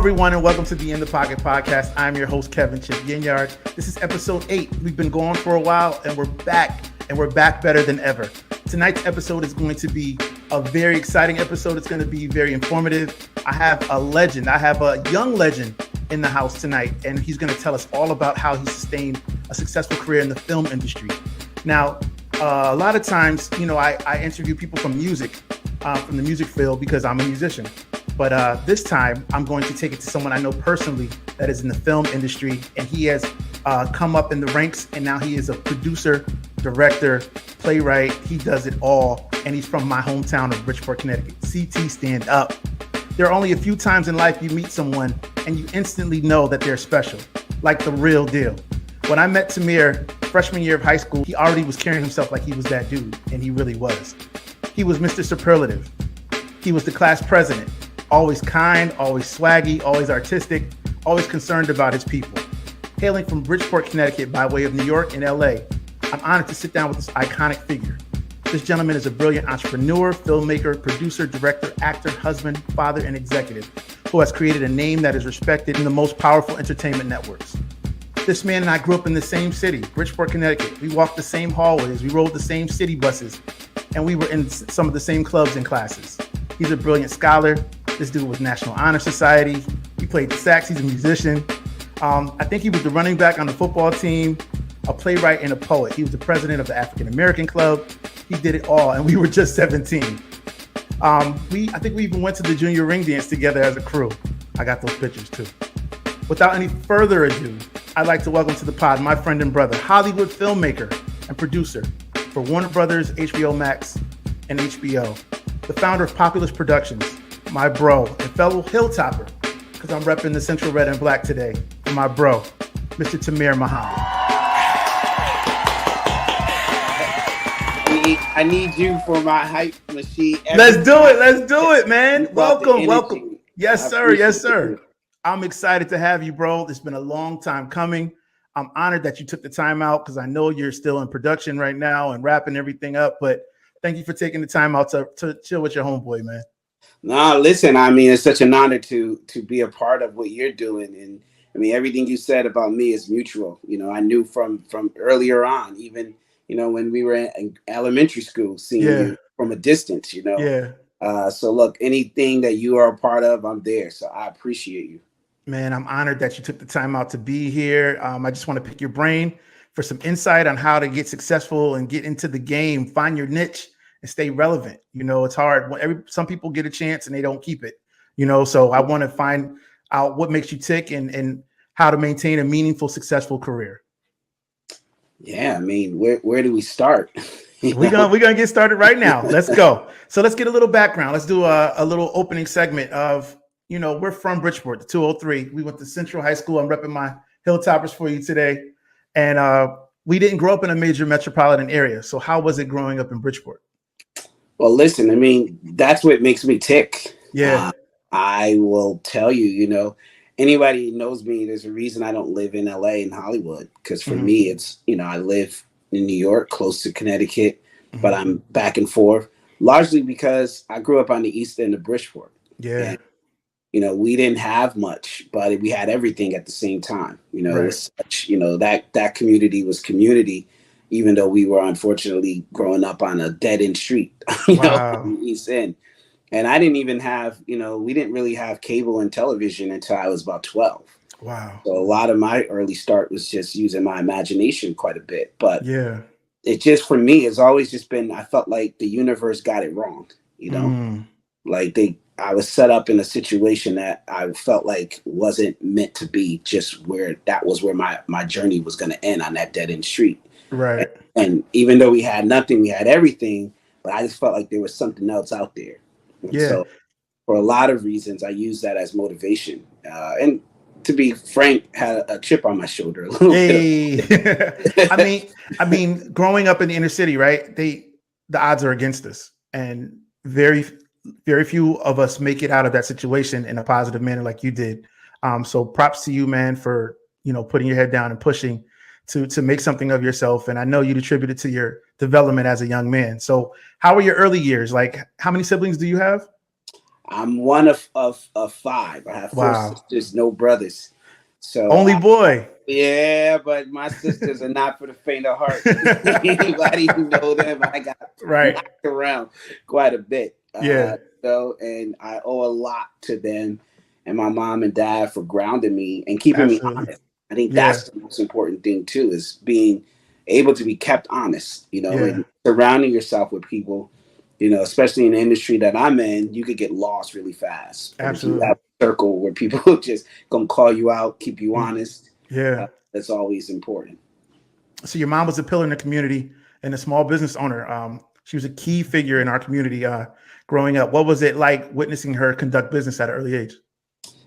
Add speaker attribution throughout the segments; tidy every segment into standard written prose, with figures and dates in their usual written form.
Speaker 1: everyone, and welcome to the In the Pocket podcast. I'm your host, Kevin Chip Yinyard. This is episode 8. We've been going for a while, and we're back better than ever. Tonight's episode is going to be a very exciting episode. It's going to be very informative. I have a legend. I have a young legend in the house tonight, and he's going to tell us all about how he sustained a successful career in the film industry. Now, a lot of times, I interview people from music, from the music field, because I'm a musician. But this time, I'm going to take it to someone I know personally that is in the film industry, and he has come up in the ranks, and now he is a producer, director, playwright. He does it all, and he's from my hometown of Bridgeport, Connecticut. CT, stand up. There are only a few times in life you meet someone, and you instantly know that they're special, like the real deal. When I met Tamir, freshman year of high school, he already was carrying himself like he was that dude, and he really was. He was Mr. Superlative. He was the class president. Always kind, always swaggy, always artistic, always concerned about his people. Hailing from Bridgeport, Connecticut by way of New York and LA, I'm honored to sit down with this iconic figure. This gentleman is a brilliant entrepreneur, filmmaker, producer, director, actor, husband, father, and executive who has created a name that is respected in the most powerful entertainment networks. This man and I grew up in the same city, Bridgeport, Connecticut. We walked the same hallways, we rode the same city buses, and we were in some of the same clubs and classes. He's a brilliant scholar. This dude was National Honor Society. He played the sax. He's a musician. I think he was the running back on the football team, a playwright, and a poet. He was the president of the African American Club. He did it all, and we were just 17. I think we even went to the junior ring dance together as a crew. I got those pictures too. Without any further ado, I'd like to welcome to the pod my friend and brother, Hollywood filmmaker and producer for Warner Brothers, HBO Max, and HBO, the founder of Populace Productions, my bro and fellow Hilltopper, because I'm repping the Central Red and Black today, and my bro, Mr. Tamir Muhammad.
Speaker 2: I need you for my hype machine.
Speaker 1: Let's do it, man. Welcome. Yes, sir. I'm excited to have you, bro. It's been a long time coming. I'm honored that you took the time out because I know you're still in production right now and wrapping everything up, but thank you for taking the time out to chill with your homeboy, man.
Speaker 2: No, listen, I mean, it's such an honor to be a part of what you're doing. And I mean, everything you said about me is mutual. I knew from earlier on, even, when we were in elementary school, seeing you from a distance, So look, anything that you are a part of, I'm there. So I appreciate you.
Speaker 1: Man, I'm honored that you took the time out to be here. I just want to pick your brain for some insight on how to get successful and get into the game, find your niche, and stay relevant. It's hard. Some people get a chance and they don't keep it, so I want to find out what makes you tick and how to maintain a meaningful, successful career.
Speaker 2: Yeah. I mean, where do we start?
Speaker 1: We're gonna get started right now. Let's go. So let's get a little background. Let's do a little opening segment of, we're from Bridgeport, the 203. We went to Central High School. I'm repping my Hilltoppers for you today. And we didn't grow up in a major metropolitan area. So how was it growing up in Bridgeport?
Speaker 2: Well, listen, I mean, that's what makes me tick.
Speaker 1: Yeah.
Speaker 2: I will tell you, anybody who knows me, there's a reason I don't live in LA and Hollywood. Because for me, it's, I live in New York, close to Connecticut, but I'm back and forth, largely because I grew up on the east end of Bridgeport.
Speaker 1: Yeah.
Speaker 2: And, we didn't have much, but we had everything at the same time. Right. It was such, that community was community. Even though we were unfortunately growing up on a dead end street, on the East End. And I didn't even have, we didn't really have cable and television until I was about 12.
Speaker 1: Wow.
Speaker 2: So a lot of my early start was just using my imagination quite a bit. But it just, for me, it's always just been, I felt like the universe got it wrong, like I was set up in a situation that I felt like wasn't meant to be, just where that was where my journey was going to end, on that dead end street.
Speaker 1: Right.
Speaker 2: And even though we had nothing, we had everything, but I just felt like there was something else out there. And so for a lot of reasons, I use that as motivation. And to be frank, had a chip on my shoulder a little bit.
Speaker 1: I mean, growing up in the inner city, right? The odds are against us, and very, very few of us make it out of that situation in a positive manner like you did. So props to you, man, for, putting your head down and pushing to make something of yourself. And I know you'd attribute it to your development as a young man. So how were your early years? Like, how many siblings do you have?
Speaker 2: I'm one of five. I have four
Speaker 1: Wow.
Speaker 2: sisters, no brothers. So
Speaker 1: Only boy.
Speaker 2: yeah, but my sisters are not for the faint of heart. Anybody who know them, I got
Speaker 1: Right.
Speaker 2: knocked around quite a bit.
Speaker 1: Yeah.
Speaker 2: And I owe a lot to them and my mom and dad for grounding me and keeping me
Speaker 1: Absolutely.
Speaker 2: honest. I think
Speaker 1: Yeah.
Speaker 2: that's the most important thing too, is being able to be kept honest,
Speaker 1: Yeah.
Speaker 2: and surrounding yourself with people, especially in the industry that I'm in, you could get lost really fast. But if you
Speaker 1: Absolutely.
Speaker 2: have a circle where people just gonna call you out, keep you
Speaker 1: Mm.
Speaker 2: honest,
Speaker 1: Yeah.
Speaker 2: that's always important.
Speaker 1: So your mom was a pillar in the community and a small business owner. She was a key figure in our community growing up. What was it like witnessing her conduct business at an early age?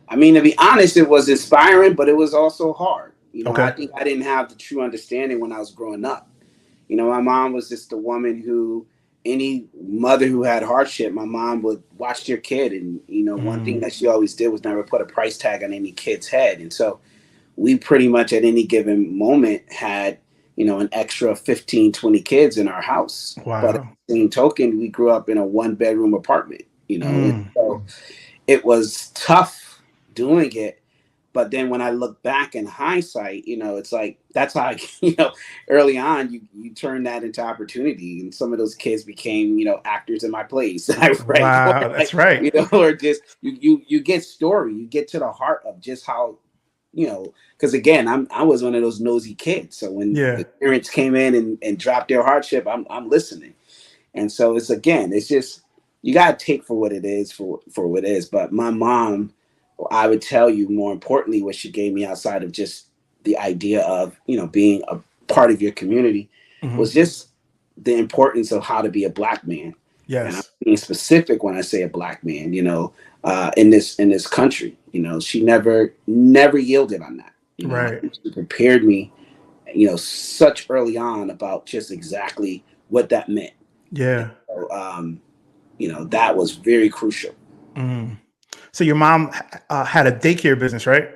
Speaker 2: I mean, to be honest, it was inspiring, but it was also hard. I
Speaker 1: Okay.
Speaker 2: think I didn't have the true understanding when I was growing up. My mom was just a woman who, any mother who had hardship, my mom would watch their kid. And, one thing
Speaker 1: Mm.
Speaker 2: that she always did was never put a price tag on any kid's head. And so we pretty much at any given moment had, an extra 15, 20 kids in our house. But at
Speaker 1: Wow.
Speaker 2: the same token, we grew up in a 1 bedroom apartment, and
Speaker 1: Mm.
Speaker 2: so it was tough doing it. But then when I look back in hindsight, it's like that's how early on you turn that into opportunity, and some of those kids became actors in my plays. Right,
Speaker 1: Wow. That's right.
Speaker 2: or just you get story, you get to the heart of just how because again I was one of those nosy kids. So when
Speaker 1: Yeah.
Speaker 2: the parents came in and dropped their hardship, I'm listening, and so it's just you gotta take for what it is for what it is. But my mom, I would tell you more importantly, what she gave me outside of just the idea of being a part of your community
Speaker 1: Hmm.
Speaker 2: was just the importance of how to be a black man. And I'm
Speaker 1: Yes.
Speaker 2: being specific when I say a black man, in this country. She never yielded on that. And I
Speaker 1: Right.
Speaker 2: think she prepared me, such early on about just exactly what that meant. And
Speaker 1: Yeah.
Speaker 2: so, that was very crucial.
Speaker 1: Mm. So your mom had a daycare business, right?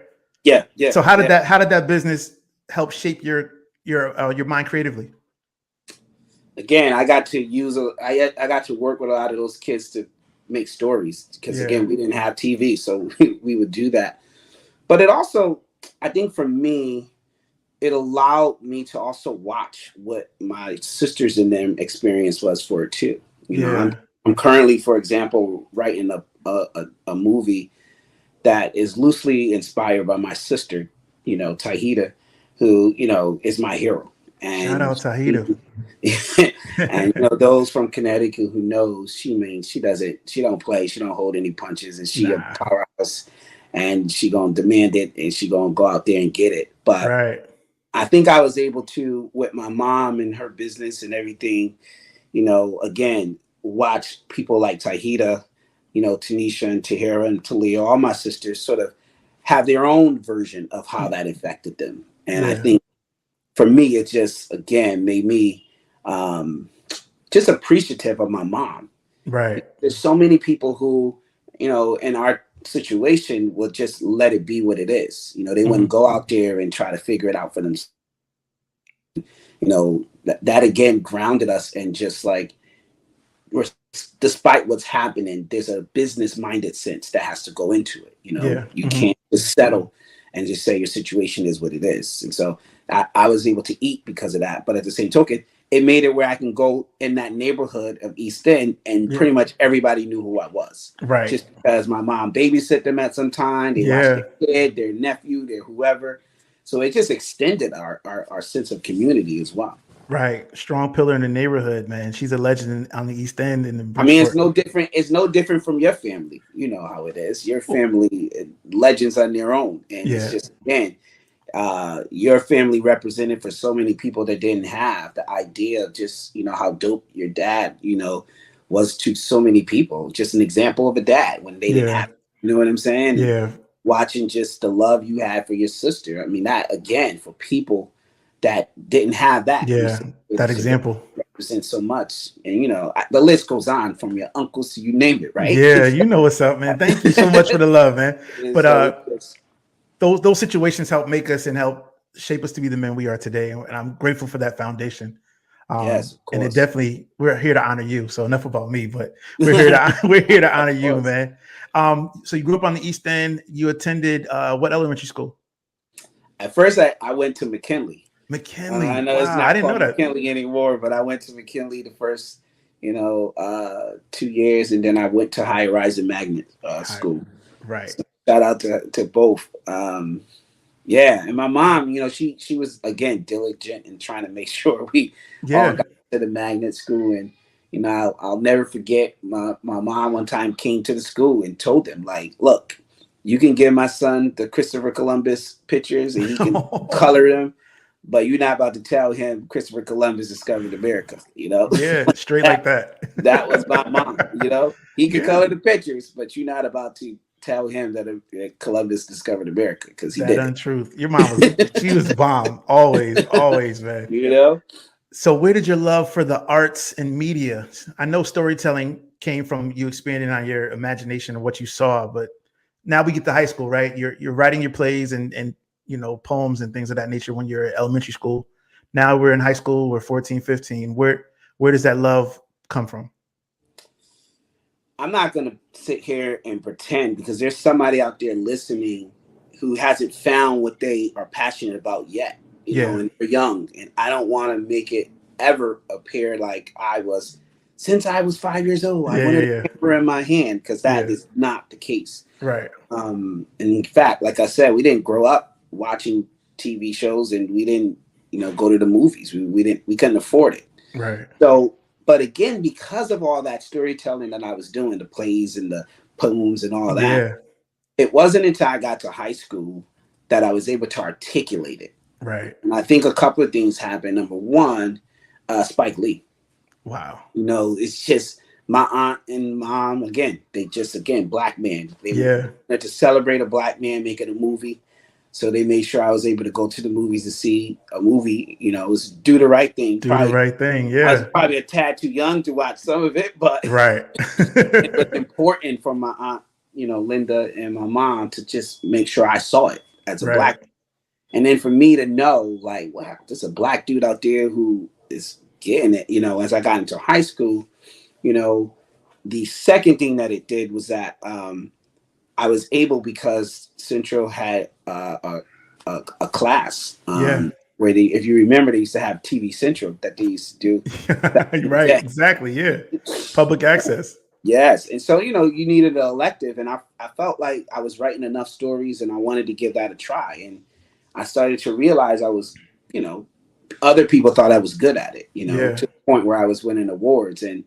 Speaker 2: Yeah, yeah,
Speaker 1: So
Speaker 2: yeah.
Speaker 1: how did that business help shape your mind creatively?
Speaker 2: Again, I got to I got to work with a lot of those kids to make stories because
Speaker 1: Yeah.
Speaker 2: again, we didn't have TV, so we would do that. But it also, I think for me, it allowed me to also watch what my sisters and them experience was for it too.
Speaker 1: Yeah.
Speaker 2: I'm currently, for example, writing a movie that is loosely inspired by my sister, Tahita, who is my hero,
Speaker 1: Shout
Speaker 2: and
Speaker 1: out Tahito.
Speaker 2: and those from Connecticut who knows she don't play, she don't hold any punches, and she a
Speaker 1: Nah.
Speaker 2: powerhouse, and she gonna demand it, and she gonna go out there and get it. But
Speaker 1: Right.
Speaker 2: I think I was able to, with my mom and her business and everything, again, watch people like Tahita, Tanisha and Tahira and Talia, all my sisters sort of have their own version of how that affected them. And I
Speaker 1: Yeah.
Speaker 2: think for me, it just, again, made me um, just appreciative of my mom.
Speaker 1: Right.
Speaker 2: There's so many people who, in our situation will just let it be what it is. They wouldn't
Speaker 1: Mhm.
Speaker 2: go out there and try to figure it out for themselves. That again grounded us and just like we're, despite what's happening, there's a business minded sense that has to go into it.
Speaker 1: Yeah.
Speaker 2: You
Speaker 1: Mhm.
Speaker 2: can't just settle and just say your situation is what it is. And so I was able to eat because of that. But at the same token, it made it where I can go in that neighborhood of East End and
Speaker 1: Yeah.
Speaker 2: pretty much everybody knew who I was.
Speaker 1: Right.
Speaker 2: Just because my mom babysit them at some time, they watched
Speaker 1: Yeah.
Speaker 2: their kid, their nephew, their whoever. So it just extended our sense of community as well.
Speaker 1: Right. Strong pillar in the neighborhood, man. She's a legend on the East End and in
Speaker 2: I mean, it's
Speaker 1: Bridgeport.
Speaker 2: no different. It's no different from your family. You know how it is. Your family legends on their own, and it's
Speaker 1: Yeah.
Speaker 2: just again, your family represented for so many people that didn't have the idea of just how dope your dad was to so many people. Just an example of a dad when they didn't
Speaker 1: Yeah.
Speaker 2: have. You know what I'm saying? And
Speaker 1: Yeah.
Speaker 2: watching just the love you had for your sister. I mean, that again for people that didn't have that. Your
Speaker 1: Yeah.
Speaker 2: sister
Speaker 1: That
Speaker 2: to
Speaker 1: example.
Speaker 2: represent so much, and the list goes on from your uncles to you name it, right?
Speaker 1: Yeah, you know what's up, man. Thank you so much for the love, man.
Speaker 2: And
Speaker 1: But
Speaker 2: so it's just,
Speaker 1: those situations help make us and help shape us to be the men we are today, and I'm grateful for that foundation.
Speaker 2: Yes, of
Speaker 1: And it
Speaker 2: course.
Speaker 1: definitely, we're here to honor you. So enough about me, but we're here to we're here to honor
Speaker 2: Of
Speaker 1: you,
Speaker 2: course.
Speaker 1: man. So you grew up on the East End. You attended what elementary school?
Speaker 2: At first, I went to McKinley. I
Speaker 1: McKinley.
Speaker 2: know it's
Speaker 1: Wow, I
Speaker 2: not
Speaker 1: didn't know
Speaker 2: called
Speaker 1: that.
Speaker 2: McKinley anymore, but I went to McKinley the first, 2 years, and then I went to High Rise and Magnet
Speaker 1: Hi.
Speaker 2: School.
Speaker 1: Right.
Speaker 2: So shout out to both. Yeah, and my mom, she was again diligent in trying to make sure we all
Speaker 1: Yeah.
Speaker 2: got to the magnet school, and I'll never forget my mom one time came to the school and told them like, look, you can give my son the Christopher Columbus pictures and he can color them, but you're not about to tell him Christopher Columbus discovered America.
Speaker 1: Yeah, straight like
Speaker 2: that
Speaker 1: that.
Speaker 2: that was my mom. He could
Speaker 1: Yeah.
Speaker 2: color the pictures, but you're not about to tell him that Columbus discovered America because he
Speaker 1: That
Speaker 2: did
Speaker 1: untruth. Your mom was she was bomb. Always, always, man.
Speaker 2: it.
Speaker 1: So where did your love for the arts and media? I know storytelling came from you expanding on your imagination and what you saw, but now we get to high school, right? You're writing your plays and poems and things of that nature when you're at elementary school. Now we're in high school, we're 14, 15. Where does that love come from?
Speaker 2: I'm not going to sit here and pretend because there's somebody out there listening who hasn't found what they are passionate about yet,
Speaker 1: Yeah.
Speaker 2: and they're young. And I don't want to make it ever appear like since I was 5 years old, I
Speaker 1: Yeah, yeah,
Speaker 2: wanted
Speaker 1: yeah.
Speaker 2: a camera in my hand because that
Speaker 1: Yeah.
Speaker 2: is not the case.
Speaker 1: Right.
Speaker 2: And in fact, like I said, we didn't grow up watching TV shows and we didn't, go to the movies. We couldn't afford it.
Speaker 1: Right.
Speaker 2: So, but again, because of all that storytelling that I was doing, the plays and the poems and all that,
Speaker 1: Yeah.
Speaker 2: it wasn't until I got to high school that I was able to articulate it.
Speaker 1: Right.
Speaker 2: And I think a couple of things happened. Number one, Spike Lee.
Speaker 1: Wow.
Speaker 2: It's just my aunt and mom, again, black men. They
Speaker 1: Yeah.
Speaker 2: wanted to celebrate a black man making a movie. So they made sure I was able to go to the movies to see a movie. It was Do the Right Thing.
Speaker 1: Do the
Speaker 2: Probably
Speaker 1: right thing.
Speaker 2: I was
Speaker 1: Yeah.
Speaker 2: probably a tad too young to watch some of it, but
Speaker 1: Right.
Speaker 2: it was important for my aunt, Linda and my mom to just make sure I saw it as a
Speaker 1: Right.
Speaker 2: black. And then for me to know, like, wow, there's a black dude out there who is getting it. As I got into high school, you know, the second thing that it did was that I was able because Central had a class
Speaker 1: Yeah.
Speaker 2: where if you remember, they used to have TV Central that they used to do.
Speaker 1: Right. Exactly. Yeah. Public access.
Speaker 2: Yes. And so, you needed an elective. And I felt like I was writing enough stories and I wanted to give that a try. And I started to realize I was, other people thought I was good at it,
Speaker 1: Yeah.
Speaker 2: to the point where I was winning awards. And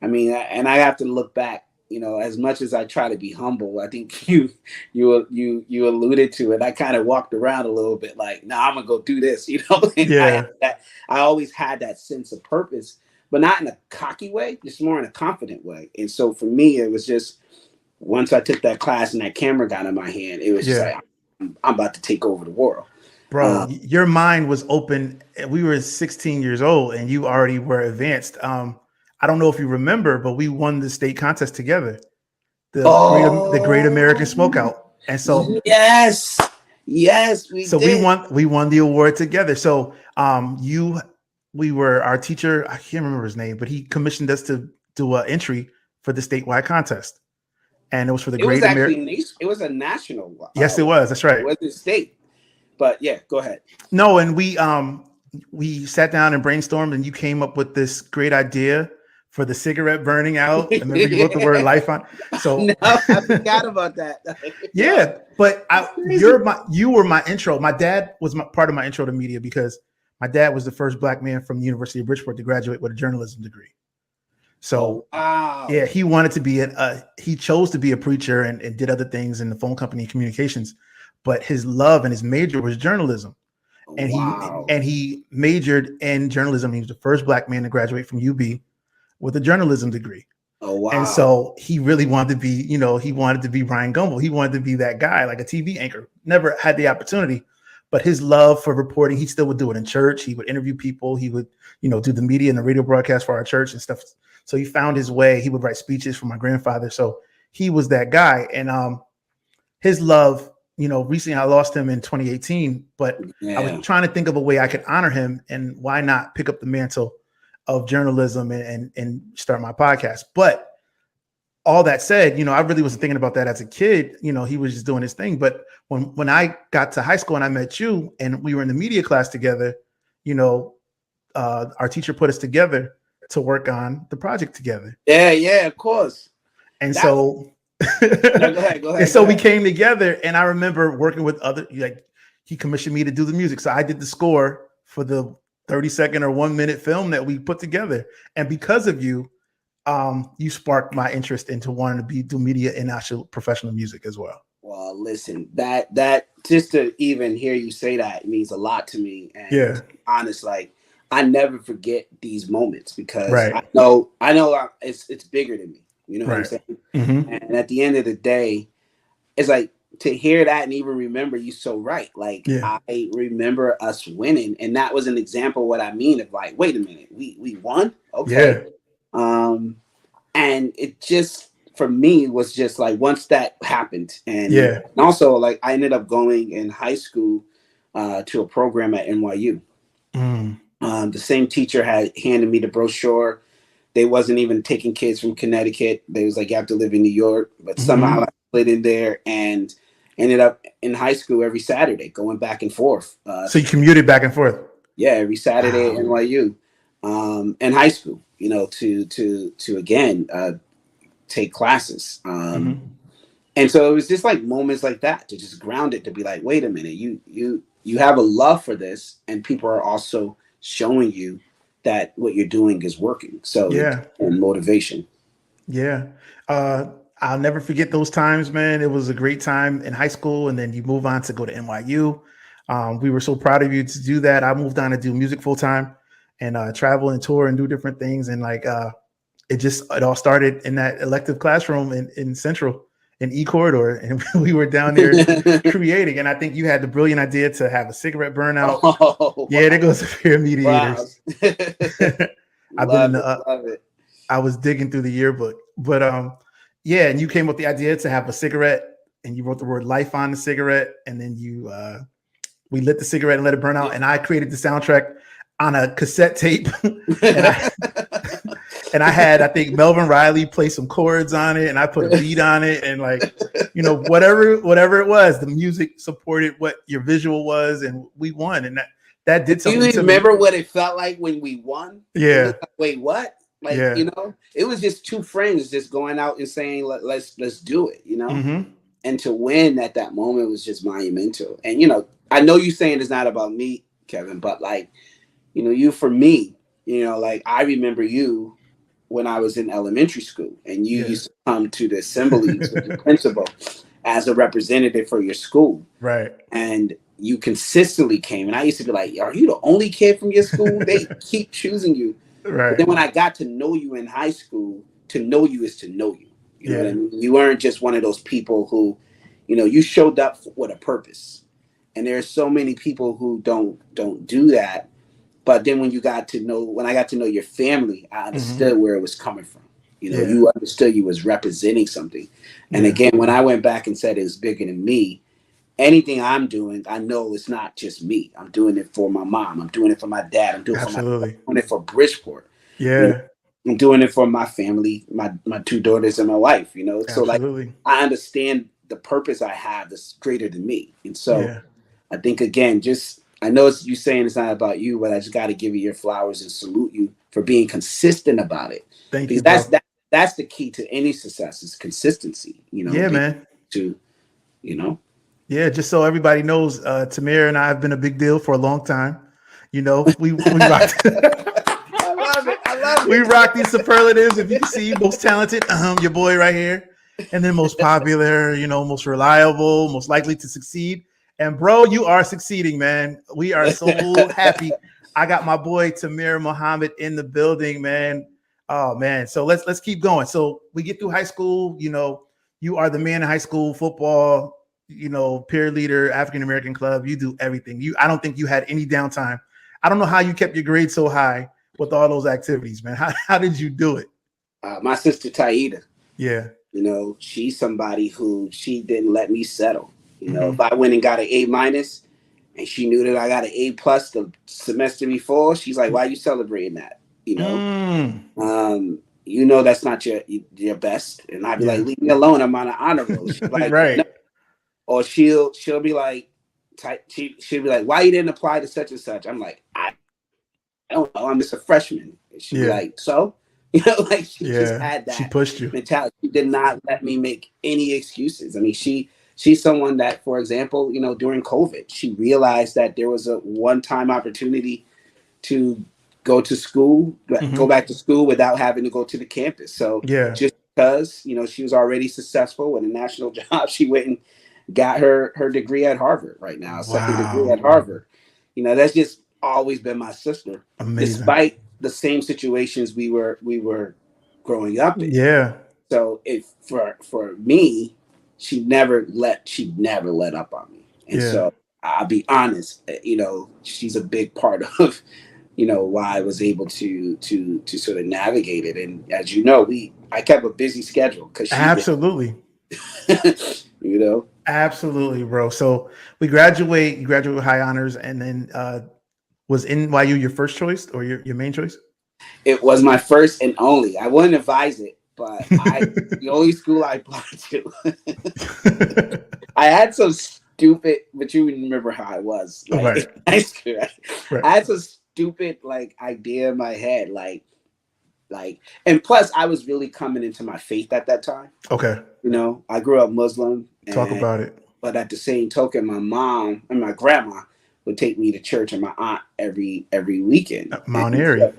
Speaker 2: I mean, and I have to look back, as much as I try to be humble, I think you alluded to it. I kind of walked around a little bit like, nah, I'm gonna go do this, And
Speaker 1: Yeah.
Speaker 2: I always had that sense of purpose, but not in a cocky way, just more in a confident way. And so for me, it was just once I took that class and that camera got in my hand, it was just
Speaker 1: Yeah.
Speaker 2: like I'm about to take over the world.
Speaker 1: Bro, your mind was open. We were 16 years old and you already were advanced. I don't know if you remember, but we won the state contest together, the Great American Smokeout. And so
Speaker 2: yes, we
Speaker 1: so
Speaker 2: did.
Speaker 1: we won the award together. So we were our teacher, I can't remember his name, but he commissioned us to do an entry for the statewide contest. And it was for the
Speaker 2: It was
Speaker 1: Great American.
Speaker 2: it was a national.
Speaker 1: Yes, it was. That's right.
Speaker 2: It wasn't state. But yeah, go ahead.
Speaker 1: No, and we sat down and brainstormed, and you came up with this great idea for the cigarette burning out. I remember you wrote the word life on. So
Speaker 2: no, I forgot about that.
Speaker 1: Yeah, but you were my intro. My dad was part of my intro to media because my dad was the first black man from the University of Bridgeport to graduate with a journalism degree. So
Speaker 2: wow.
Speaker 1: Yeah, he wanted to be he chose to be a preacher and did other things in the phone company and communications, but his love and his major was journalism. And he majored in journalism. He was the first black man to graduate from UB with a journalism degree.
Speaker 2: Oh, wow.
Speaker 1: And so he really wanted to be, he wanted to be Brian Gumbel. He wanted to be that guy, like a TV anchor. Never had the opportunity, but his love for reporting, he still would do it in church. He would interview people. He would, do the media and the radio broadcast for our church and stuff. So he found his way. He would write speeches for my grandfather. So he was that guy. And his love, recently I lost him in 2018, but I was trying to think of a way I could honor him, and why not pick up the mantle of journalism and start my podcast. But all that said, I really wasn't thinking about that as a kid. He was just doing his thing. But when I got to high school and I met you and we were in the media class together, our teacher put us together to work on the project together.
Speaker 2: Yeah, of course.
Speaker 1: And so,
Speaker 2: no, go ahead.
Speaker 1: And so we came together, and I remember working with he commissioned me to do the music. So I did the score for the 30-second or 1-minute film that we put together. And because of you, you sparked my interest into wanting to do media and actual professional music as well.
Speaker 2: Well, listen, that just to even hear you say that means a lot to me. And to be honest, like, I never forget these moments because I know it's bigger than me. You know what I'm saying?
Speaker 1: Mm-hmm.
Speaker 2: And at the end of the day, it's like to hear that and even remember, you so right. Like, I remember us winning, and that was an example of what I mean of like, wait a minute, we won? Okay. And it just, for me, was just like, once that happened, and also like I ended up going in high school to a program at NYU. The same teacher had handed me the brochure. They wasn't even taking kids from Connecticut. They was like, you have to live in New York. But somehow I slid in there and ended up in high school every Saturday, going back and forth.
Speaker 1: So you commuted back and forth?
Speaker 2: Yeah, every Saturday at NYU, in high school, to again take classes. And so it was just like moments like that to just ground it, to be like, wait a minute, you have a love for this, and people are also showing you that what you're doing is working. So and motivation.
Speaker 1: I'll never forget those times, man. It was a great time in high school, and then you move on to go to NYU. We were so proud of you to do that. I moved on to do music full time and travel and tour and do different things. And like it all started in that elective classroom in Central in E Corridor, and we were down there creating. And I think you had the brilliant idea to have a cigarette burnout. There goes the fear mediators. I was digging through the yearbook, but and you came up with the idea to have a cigarette, and you wrote the word life on the cigarette, and then we lit the cigarette and let it burn out. And I created the soundtrack on a cassette tape. And I had, I think, Melvin Riley play some chords on it, and I put a beat on it, and like, whatever it was, the music supported what your visual was, and we won. And that did something.
Speaker 2: Do you remember what it felt like when we won?
Speaker 1: Yeah.
Speaker 2: Like, wait, what? Like, it was just two friends just going out and saying, let's do it, And to win at that moment was just monumental. And, I know you saying it's not about me, Kevin, but like, you, for me, like I remember you when I was in elementary school, and you used to come to the assemblies with the principal as a representative for your school.
Speaker 1: Right.
Speaker 2: And you consistently came. And I used to be like, are you the only kid from your school? They keep choosing you.
Speaker 1: Right.
Speaker 2: But then when I got to know you in high school, to know you is to know you. You know what I mean? You weren't just one of those people who, you showed up with a purpose. And there are so many people who don't do that. But then when I got to know your family, I understood where it was coming from. You understood you was representing something. And again, when I went back and said it was bigger than me, anything I'm doing, I know it's not just me. I'm doing it for my mom. I'm doing it for my dad. I'm doing it for Bridgeport.
Speaker 1: Yeah.
Speaker 2: I'm doing it for my family, my 2 daughters and my wife, So like, I understand the purpose I have that's greater than me. And so I think, again, I know you saying it's not about you, but I just got to give you your flowers and salute you for being consistent about it.
Speaker 1: Thank you.
Speaker 2: That's the key to any success, is consistency.
Speaker 1: Man.
Speaker 2: Yeah,
Speaker 1: just so everybody knows, Tamir and I have been a big deal for a long time. We rocked.
Speaker 2: I love it.
Speaker 1: We rock these superlatives. If you can see, most talented, your boy right here, and then most popular, most reliable, most likely to succeed. And bro, you are succeeding, man. We are so happy. I got my boy Tamir Muhammad in the building, man. Oh man. So let's keep going. So we get through high school, you are the man in high school football, peer leader, African American club. You do everything. I don't think you had any downtime. I don't know how you kept your grades so high with all those activities, man. How did you do it?
Speaker 2: My sister Taida.
Speaker 1: Yeah.
Speaker 2: She's somebody who she didn't let me settle. If I went and got an A- and she knew that I got an A+ the semester before, she's like, why are you celebrating that? you know.
Speaker 1: Mm.
Speaker 2: You know that's not your best, and I'd be like,
Speaker 1: Yeah.
Speaker 2: leave me alone. I'm on an honor roll. She's like, no,
Speaker 1: Right.
Speaker 2: or she'll be like, she'll be like, why you didn't apply to such and such? I'm like, I don't know. I'm just a freshman. And she'd be
Speaker 1: Yeah.
Speaker 2: like, so, like she just
Speaker 1: Yeah.
Speaker 2: had
Speaker 1: She
Speaker 2: that
Speaker 1: pushed you.
Speaker 2: mentality. She did not let me make any excuses. I mean, she's someone that, for example, during COVID, she realized that there was a one-time opportunity to go to school, go
Speaker 1: Hmm.
Speaker 2: back to school without having to go to the campus. So
Speaker 1: Yeah.
Speaker 2: just because she was already successful in a national job, she went and got her degree at Harvard right now, a second degree
Speaker 1: Wow.
Speaker 2: at Harvard. That's just always been my sister,
Speaker 1: Amazing.
Speaker 2: despite the same situations we were growing up in.
Speaker 1: Yeah.
Speaker 2: So if for me, she never let up on me, and
Speaker 1: Yeah.
Speaker 2: so I'll be honest, she's a big part of why I was able to sort of navigate it. And as you know, I kept a busy schedule because she did.
Speaker 1: Absolutely.
Speaker 2: you know,
Speaker 1: Absolutely, bro. So you graduate with high honors, and then was NYU your first choice or your main choice?
Speaker 2: it was my first and only. I wouldn't advise it, but the only school I applied to. I had some stupid, but you remember how I was like in
Speaker 1: Right.
Speaker 2: high school. Right?
Speaker 1: Right.
Speaker 2: I had some stupid like idea in my head, and plus I was really coming into my faith at that time.
Speaker 1: Okay.
Speaker 2: I grew up Muslim,
Speaker 1: Talk
Speaker 2: and
Speaker 1: about it.
Speaker 2: but at the same token, my mom and my grandma would take me to church, and my aunt every weekend.
Speaker 1: Mount
Speaker 2: And
Speaker 1: Airy.
Speaker 2: so,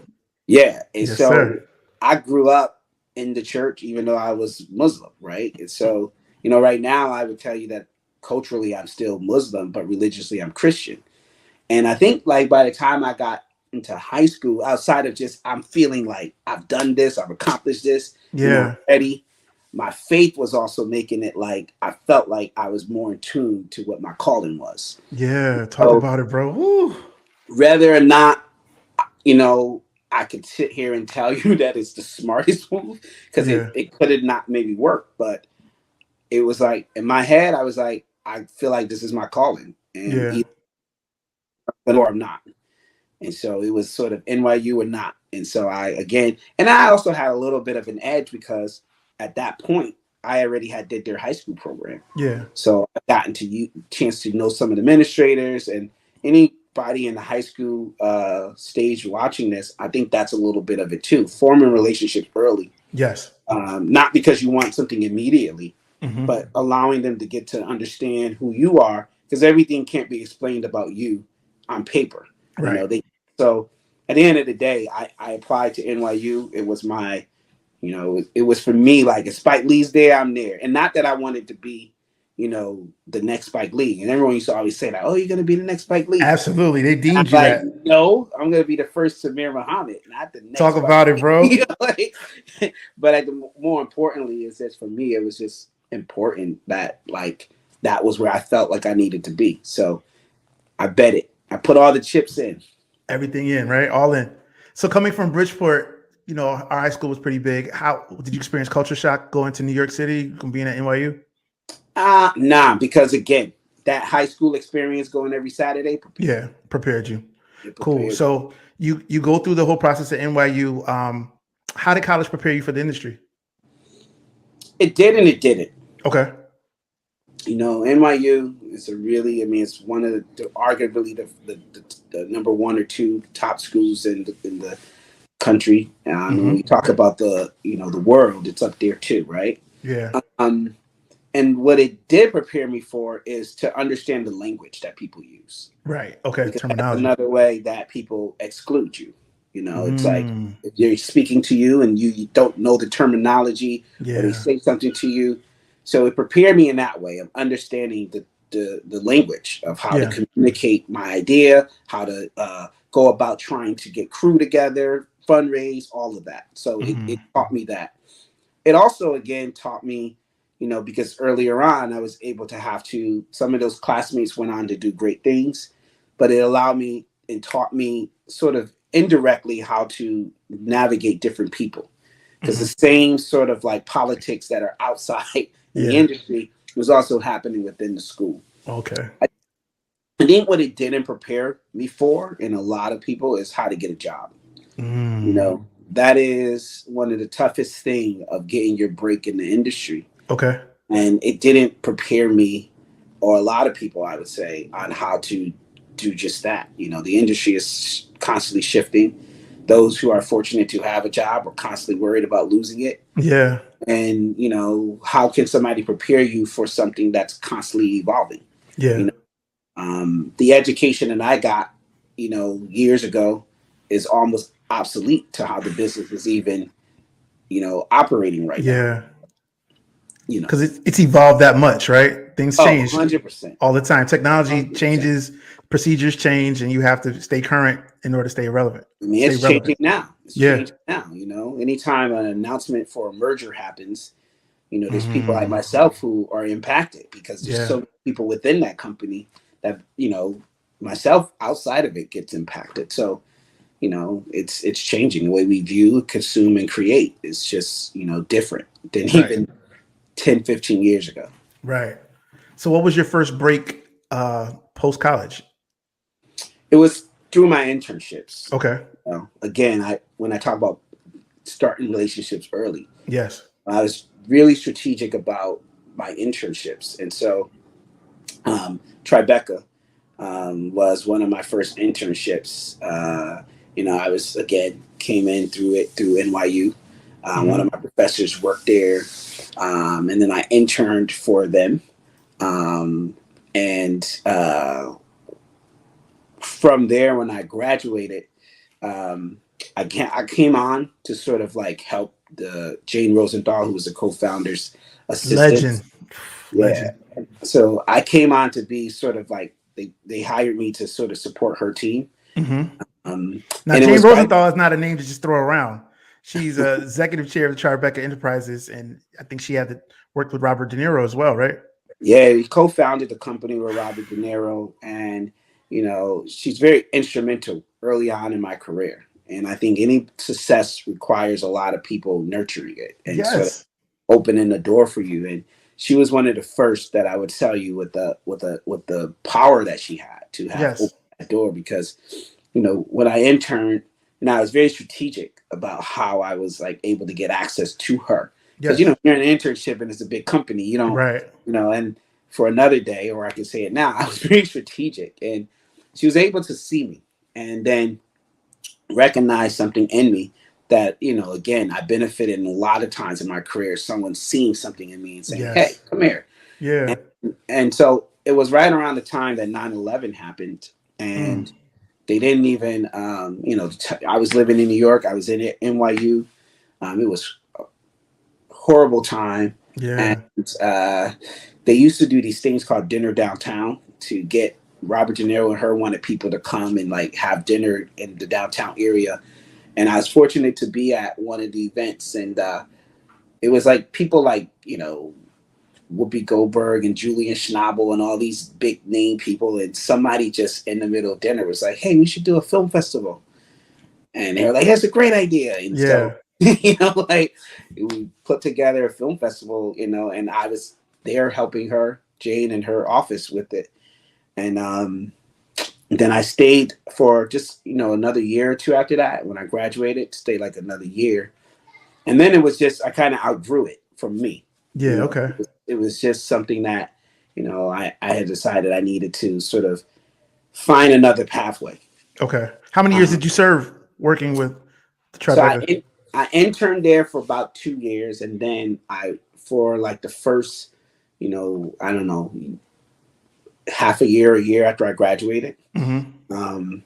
Speaker 2: yeah, and
Speaker 1: Yes,
Speaker 2: so
Speaker 1: sir.
Speaker 2: I grew up in the church, even though I was Muslim, right? And so right now I would tell you that culturally I'm still Muslim, but religiously I'm Christian. And I think like by the time I got into high school, outside of just I'm feeling like I've done this, I've accomplished this, I'm
Speaker 1: Yeah.
Speaker 2: ready. My faith was also making it like I felt like I was more in tune to what my calling was.
Speaker 1: Yeah. Talk
Speaker 2: So
Speaker 1: about it, bro. Woo.
Speaker 2: whether or not, you know, I could sit here and tell you that it's the smartest move because it,
Speaker 1: Yeah.
Speaker 2: it could have not maybe worked, but it was like in my head, I was like, I feel like this is my calling, and
Speaker 1: Yeah.
Speaker 2: either or I'm not. And so it was sort of NYU or not. And so I also had a little bit of an edge because at that point I already had did their high school program.
Speaker 1: Yeah.
Speaker 2: So I got into chance to know some of the administrators and anybody in the high school stage watching this. I think that's a little bit of it too. Forming relationships early,
Speaker 1: Yes.
Speaker 2: not because you want something immediately,
Speaker 1: Hmm.
Speaker 2: but allowing them to get to understand who you are, because everything can't be explained about you on paper.
Speaker 1: Right.
Speaker 2: So at the end of the day, I applied to NYU. It was my, it was for me like if Spike Lee's there, I'm there. And not that I wanted to be, the next Spike Lee. And everyone used to always say that, oh, you're gonna be the next Spike Lee.
Speaker 1: Absolutely. They
Speaker 2: And I'm
Speaker 1: deemed you
Speaker 2: like,
Speaker 1: that.
Speaker 2: no, I'm gonna be the first Tamir Muhammad, not the next
Speaker 1: Talk
Speaker 2: Spike
Speaker 1: about it,
Speaker 2: Lee.
Speaker 1: bro.
Speaker 2: But more importantly is this for me, it was just important that like that was where I felt like I needed to be. So I bet it. I put all the chips in.
Speaker 1: Everything in, right? All in. So coming from Bridgeport, our high school was pretty big. How did you experience culture shock going to New York City, from being at NYU?
Speaker 2: Nah, because again, that high school experience going every Saturday prepared
Speaker 1: Yeah, prepared you.
Speaker 2: it
Speaker 1: Cool.
Speaker 2: prepared
Speaker 1: So you go through the whole process at NYU. How did college prepare you for the industry?
Speaker 2: it did and it didn't.
Speaker 1: Okay.
Speaker 2: NYU is it's one of arguably the number one or two top schools in the country. When we talk about the world, it's up there too, right?
Speaker 1: Yeah.
Speaker 2: Um, and what it did prepare me for is to understand the language that people use,
Speaker 1: Right. Okay.
Speaker 2: because that's
Speaker 1: Terminology.
Speaker 2: another way that people exclude you. It's like
Speaker 1: Mm,
Speaker 2: if they're speaking to you and you don't know the terminology, or they
Speaker 1: yeah.
Speaker 2: say something to you. So it prepared me in that way of understanding the language of how to
Speaker 1: Yeah.
Speaker 2: communicate my idea, how to go about trying to get crew together, fundraise, all of that. So it
Speaker 1: Hmm.
Speaker 2: taught me that. It also again taught me, because earlier on I was able to some of those classmates went on to do great things, but it allowed me and taught me sort of indirectly how to navigate different people, because the
Speaker 1: Hmm.
Speaker 2: same sort of like politics that are outside in the
Speaker 1: Yeah.
Speaker 2: industry was also happening within the school.
Speaker 1: Okay.
Speaker 2: I think what it didn't prepare me for, and a lot of people, is how to get a job. You know, that is one of the toughest thing of getting your break in the industry.
Speaker 1: Okay.
Speaker 2: And it didn't prepare me, or a lot of people, I would say, on how to do just that. You know, the industry is constantly shifting. Those who are fortunate to have a job are constantly worried about losing it.
Speaker 1: Yeah.
Speaker 2: And, you know, how can somebody prepare you for something that's constantly evolving? You
Speaker 1: Yeah.
Speaker 2: know, the education that I got, you know, years ago is almost obsolete to how the business is even, you know, operating right now.
Speaker 1: Yeah.
Speaker 2: You know,
Speaker 1: Because it's evolved that much, right? Things
Speaker 2: oh,
Speaker 1: change
Speaker 2: 100%.
Speaker 1: all the time. Technology
Speaker 2: 100%.
Speaker 1: changes, procedures change, and you have to stay current in order to stay relevant.
Speaker 2: I mean,
Speaker 1: Stay
Speaker 2: it's
Speaker 1: relevant.
Speaker 2: changing now. It's
Speaker 1: Yeah.
Speaker 2: changing now. You know, anytime an announcement for a merger happens, you know, there's people like
Speaker 1: Mm,
Speaker 2: myself who are impacted because there's
Speaker 1: yeah.
Speaker 2: so many people within that company that, you know, myself outside of it gets impacted. So, you know, it's changing the way we view, consume, and create. It's just, you know, different than
Speaker 1: Right.
Speaker 2: even 10, 15 years ago.
Speaker 1: Right. So, what was your first break post college?
Speaker 2: It was through my internships.
Speaker 1: Okay.
Speaker 2: You know, again, I when I talk about starting relationships early,
Speaker 1: Yes.
Speaker 2: I was really strategic about my internships. And so Tribeca was one of my first internships. You know, I was, again, came in through it through NYU. One of my professors worked there. And then I interned for them. And from there, when I graduated, um, I came on to sort of like help the Jane Rosenthal, who was the co-founder's assistant.
Speaker 1: Legend.
Speaker 2: Yeah.
Speaker 1: Legend.
Speaker 2: So I came on to be sort of like they hired me to sort of support her team.
Speaker 1: Hmm.
Speaker 2: Um,
Speaker 1: Now,
Speaker 2: and it
Speaker 1: Jane
Speaker 2: was right.
Speaker 1: Rosenthal is not a name to just throw around. She's a executive chair of the Tribeca Enterprises, and I think she worked with Robert De Niro as well, right?
Speaker 2: Yeah, he co-founded the company with Robert De Niro, and you know she's very instrumental early on in my career. And I think any success requires a lot of people nurturing it and sort of
Speaker 1: Yes.
Speaker 2: opening the door for you. And she was one of the first that I would tell you with the power that she had to have
Speaker 1: Yes.
Speaker 2: opened that door because you know when I interned, and I was very strategic about how I was like able to get access to her because you know
Speaker 1: Yes.
Speaker 2: you're in an internship and it's a big company, you don't,
Speaker 1: Right.
Speaker 2: you know. And for another day, or I can say it now, I was very strategic, and she was able to see me and then recognize something in me that, you know, again, I benefited in a lot of times in my career, someone seeing something in me and saying, hey,
Speaker 1: Yes.
Speaker 2: come here.
Speaker 1: Yeah.
Speaker 2: And, and so it was right around the time that 9/11 happened.
Speaker 1: Mm.
Speaker 2: And they didn't even, you know, I was living in New York. I was in NYU. It was a horrible time. And
Speaker 1: Yeah.
Speaker 2: uh, they used to do these things called dinner downtown to get Robert De Niro, and her wanted people to come and like have dinner in the downtown area. And I was fortunate to be at one of the events, and it was like people like, you know, Whoopi Goldberg and Julian Schnabel and all these big name people, and somebody just in the middle of dinner was like, "Hey, we should do a film festival," and they were like, "That's a great idea." And so,
Speaker 1: Yeah.
Speaker 2: you know, like we put together a film festival, you know, and I was there helping her, Jane, in her office with it, and then I stayed for just, you know, another year or two after that. When I graduated, stayed like another year, and then it was just I kind of outgrew it from me. You
Speaker 1: Yeah.
Speaker 2: know,
Speaker 1: Okay.
Speaker 2: it was just something that, you know, I had decided I needed to sort of find another pathway.
Speaker 1: Okay. How many years
Speaker 2: Um,
Speaker 1: did you serve working with the
Speaker 2: so
Speaker 1: Tribeca?
Speaker 2: I interned there for about 2 years, and then I for like the first, you know, I don't know, half a year after I graduated.
Speaker 1: Hmm.
Speaker 2: Um,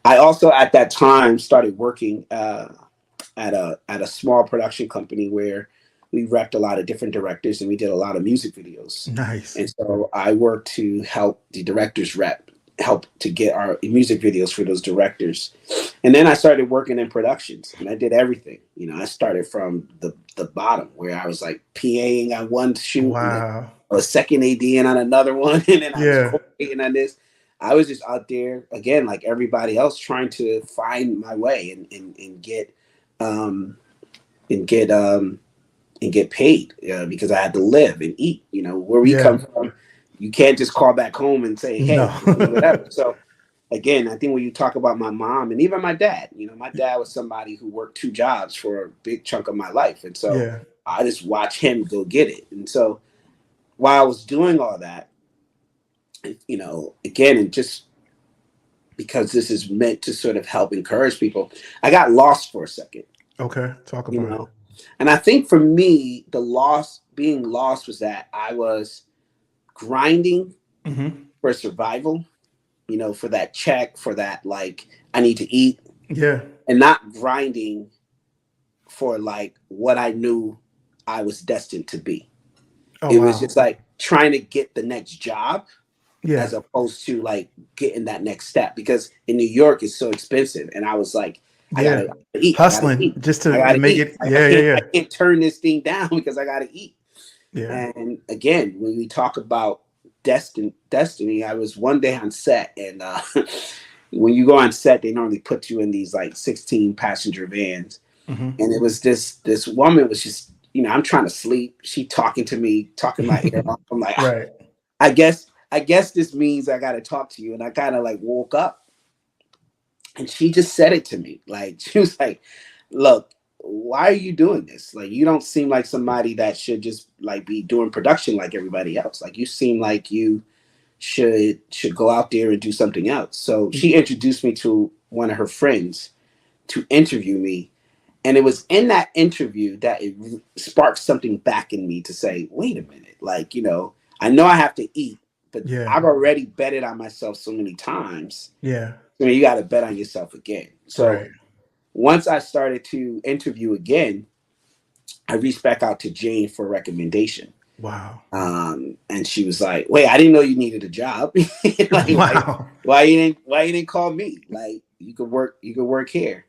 Speaker 2: I also at that time started working at a small production company where we repped a lot of different directors and we did a lot of music videos.
Speaker 1: Nice.
Speaker 2: And so I worked to help the directors rep, help to get our music videos for those directors. And then I started working in productions and I did everything. You know, I started from the bottom where I was like PAing on one shoot and then
Speaker 1: Wow.
Speaker 2: I was second ADing on another one and then I was
Speaker 1: Yeah.
Speaker 2: co-creating on this. I was just out there again, like everybody else, trying to find my way and get um, and get and get paid because I had to live and eat. You know, where we come
Speaker 1: Yeah.
Speaker 2: from, you can't just call back home and say,
Speaker 1: No.
Speaker 2: "Hey, whatever." So again, I think when you talk about my mom and even my dad, my dad was somebody who worked two jobs for a big chunk of my life. And so
Speaker 1: Yeah.
Speaker 2: I just watch him go get it. And so while I was doing all that, again, and just because this is meant to sort of help encourage people, I got lost for a second,
Speaker 1: Okay. Talk
Speaker 2: you
Speaker 1: about it.
Speaker 2: know. And I think for me, being lost was that I was grinding
Speaker 1: Mm-hmm.
Speaker 2: for survival, for that check, for that, like, I need to eat,
Speaker 1: Yeah.
Speaker 2: and not grinding for like what I knew I was destined to be.
Speaker 1: Oh
Speaker 2: It was
Speaker 1: wow.
Speaker 2: just like trying to get the next job
Speaker 1: Yeah.
Speaker 2: as opposed to like getting that next step, because in New York it's so expensive. And I was like, I
Speaker 1: Yeah.
Speaker 2: gotta eat, I gotta
Speaker 1: Hustling
Speaker 2: eat,
Speaker 1: just
Speaker 2: I
Speaker 1: to
Speaker 2: gotta
Speaker 1: make
Speaker 2: eat.
Speaker 1: it.
Speaker 2: I
Speaker 1: Yeah. Yeah.
Speaker 2: can't,
Speaker 1: Yeah.
Speaker 2: I can't turn this thing down because I gotta eat.
Speaker 1: Yeah.
Speaker 2: And again, when we talk about destiny, I was one day on set, and when you go on set, they normally put you in these like 16 passenger vans,
Speaker 1: Mm-hmm.
Speaker 2: and it was this woman was just, I'm trying to sleep. She talking to me, talking my ear off. I'm like,
Speaker 1: Right.
Speaker 2: I guess this means I got to talk to you. And I kind of like woke up, and she just said it to me. Like, she was like, look, why are you doing this? Like, you don't seem like somebody that should just like be doing production like everybody else. Like, you seem like you should go out there and do something else. So she introduced me to one of her friends to interview me. And it was in that interview that it sparked something back in me to say, wait a minute, like, I know I have to eat, but
Speaker 1: Yeah.
Speaker 2: I've already betted on myself so many times.
Speaker 1: Yeah.
Speaker 2: You got to bet on yourself again. So
Speaker 1: Right.
Speaker 2: once I started to interview again, I reached back out to Jane for a recommendation.
Speaker 1: Wow.
Speaker 2: And she was like, wait, I didn't know you needed a job. Like,
Speaker 1: Wow.
Speaker 2: why you didn't call me? Like, you could work here.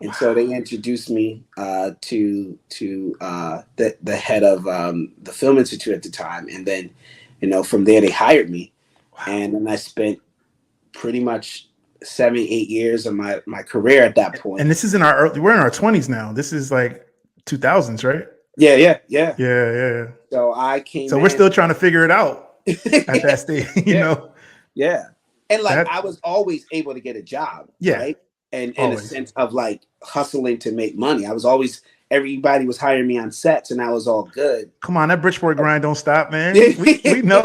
Speaker 2: And so they
Speaker 1: Wow.
Speaker 2: introduced me to the head of the Film Institute at the time, and then from there they hired me,
Speaker 1: Wow.
Speaker 2: and then I spent pretty much 7, 8 years of my career at that point.
Speaker 1: And this is in our we're in our 20s now. This is like 2000s, right?
Speaker 2: Yeah, yeah, yeah.
Speaker 1: Yeah, yeah.
Speaker 2: So I came
Speaker 1: So we're
Speaker 2: in.
Speaker 1: still trying to figure it out at that stage,
Speaker 2: Yeah, yeah. And like
Speaker 1: That
Speaker 2: I was always able to get a job,
Speaker 1: yeah,
Speaker 2: right? And in a
Speaker 1: always.
Speaker 2: sense of like hustling to make money. I was always everybody was hiring me on sets, and I was all good.
Speaker 1: Come on, that Bridgeport grind don't stop, man. We know.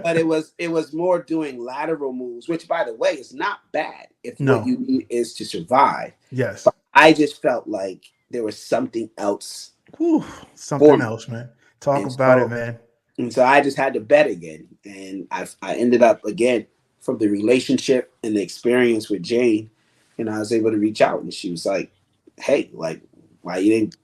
Speaker 2: But it was more doing lateral moves, which by the way is not bad if what
Speaker 1: No.
Speaker 2: you need is to survive.
Speaker 1: Yes.
Speaker 2: But I just felt like there was something else
Speaker 1: Whew,
Speaker 2: for
Speaker 1: something
Speaker 2: me.
Speaker 1: else, man. Talk
Speaker 2: And
Speaker 1: about it,
Speaker 2: so
Speaker 1: man.
Speaker 2: and so I just had to bet again. And I ended up again from the relationship and the experience with Jane, and I was able to reach out, and she was like, hey, like, why you didn't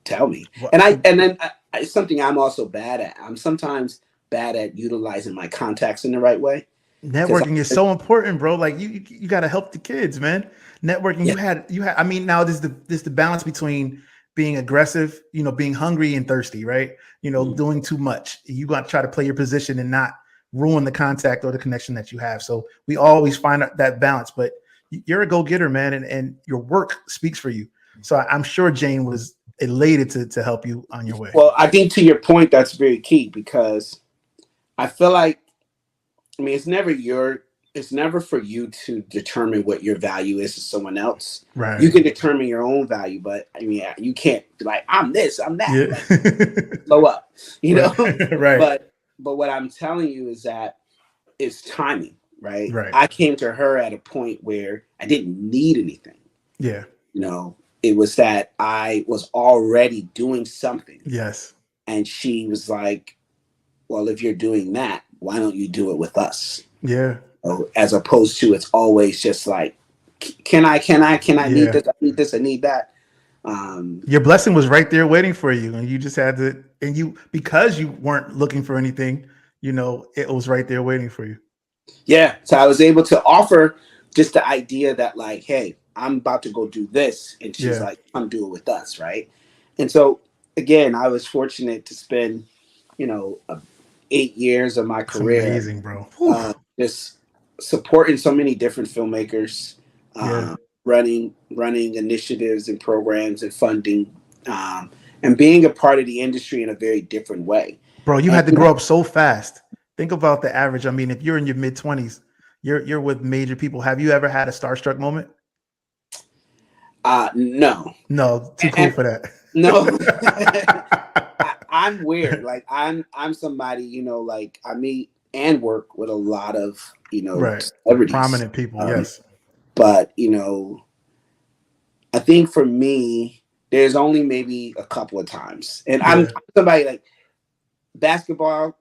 Speaker 2: tell me?
Speaker 1: What,
Speaker 2: And then it's something I'm also bad at. I'm sometimes bad at utilizing my contacts in the right way. Because
Speaker 1: networking is so important, bro. Like you got to help the kids, man. Networking.
Speaker 2: yeah,
Speaker 1: You had. I mean, now there's the balance between being aggressive, being hungry and thirsty, right? Doing too much. You got to try to play your position and not ruin the contact or the connection that you have. So we always find that balance. But you're a go getter, man, and your work speaks for you. So I'm sure Jane was elated to help you on your way.
Speaker 2: well, I think to your point, that's very key, because I feel like, I mean, it's never for you to determine what your value is to someone else.
Speaker 1: Right.
Speaker 2: You can determine your own value, but I mean, you can't be like, I'm this, I'm that.
Speaker 1: Yeah.
Speaker 2: Like, blow up,
Speaker 1: Right.
Speaker 2: But what I'm telling you is that it's timing, right?
Speaker 1: Right.
Speaker 2: I came to her at a point where I didn't need anything.
Speaker 1: Yeah.
Speaker 2: It was that I was already doing something.
Speaker 1: Yes.
Speaker 2: And she was like, well, if you're doing that, why don't you do it with us?
Speaker 1: Yeah.
Speaker 2: As opposed to it's always just like, can I
Speaker 1: Yeah.
Speaker 2: need this, I need that.
Speaker 1: Your blessing was right there waiting for you, and you just had to, because you weren't looking for anything, it was right there waiting for you.
Speaker 2: Yeah. So I was able to offer just the idea that like, hey, I'm about to go do this. And she's
Speaker 1: Yeah.
Speaker 2: like, come do it with us. Right. And so again, I was fortunate to spend, 8 years of my
Speaker 1: That's
Speaker 2: career
Speaker 1: amazing, bro.
Speaker 2: just supporting so many different filmmakers,
Speaker 1: Yeah.
Speaker 2: running initiatives and programs and funding, and being a part of the industry in a very different way.
Speaker 1: Bro, you
Speaker 2: And
Speaker 1: had to grow up so fast. Think about the average. I mean, if you're in your mid 20s, You're with major people. Have you ever had a starstruck moment?
Speaker 2: No.
Speaker 1: No, too cool
Speaker 2: And
Speaker 1: for that.
Speaker 2: no. I'm weird. Like I'm somebody, like I meet and work with a lot of,
Speaker 1: Right.
Speaker 2: celebrities.
Speaker 1: Prominent people, yes.
Speaker 2: But, I think for me, there's only maybe a couple of times. And I'm
Speaker 1: Yeah.
Speaker 2: somebody like basketball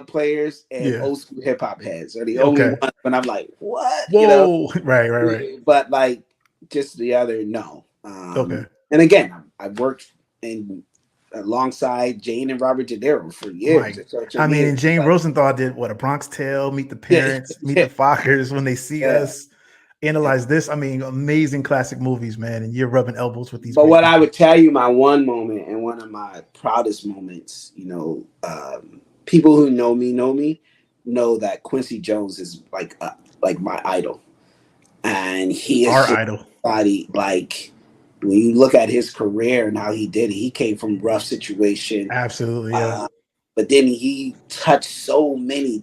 Speaker 2: players and
Speaker 1: Yeah.
Speaker 2: old school hip hop heads are the only
Speaker 1: Okay.
Speaker 2: ones when I'm like, what?
Speaker 1: Whoa. Right.
Speaker 2: But like just the other, no.
Speaker 1: Okay.
Speaker 2: And again, I've worked in alongside Jane and Robert De Niro for years.
Speaker 1: Mike.
Speaker 2: So to
Speaker 1: I
Speaker 2: me,
Speaker 1: mean,
Speaker 2: it's
Speaker 1: and Jane
Speaker 2: like,
Speaker 1: Rosenthal did what, a Bronx Tale, Meet the
Speaker 2: yeah,
Speaker 1: Parents, Meet
Speaker 2: yeah,
Speaker 1: the Fockers, When They See
Speaker 2: yeah.
Speaker 1: Us, Analyze This. I mean, amazing classic movies, man. And you're rubbing elbows with these
Speaker 2: But
Speaker 1: great
Speaker 2: what I
Speaker 1: people.
Speaker 2: would tell you, my one moment and one of my proudest moments, people who know me, know that Quincy Jones is like my idol, and he is
Speaker 1: Our
Speaker 2: just
Speaker 1: idol.
Speaker 2: somebody like when you look at his career and how he did it, he came from a rough situation,
Speaker 1: Absolutely, yeah.
Speaker 2: but then he touched so many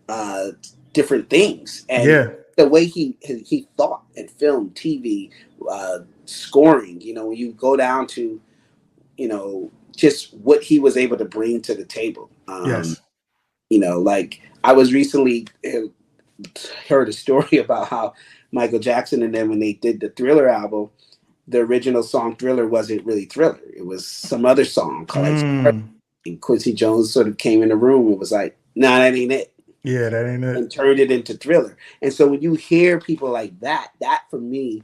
Speaker 2: uh, different things, and
Speaker 1: Yeah.
Speaker 2: the way he thought and filmed TV, scoring. When you go down to just what he was able to bring to the table.
Speaker 1: Yes.
Speaker 2: Like I was recently heard a story about how Michael Jackson and them when they did the Thriller album, the original song Thriller wasn't really Thriller. It was some other song called and Quincy Jones sort of came in the room and was like, "Nah, that ain't it."
Speaker 1: Yeah, that ain't it.
Speaker 2: And turned it into Thriller. And so when you hear people like that for me,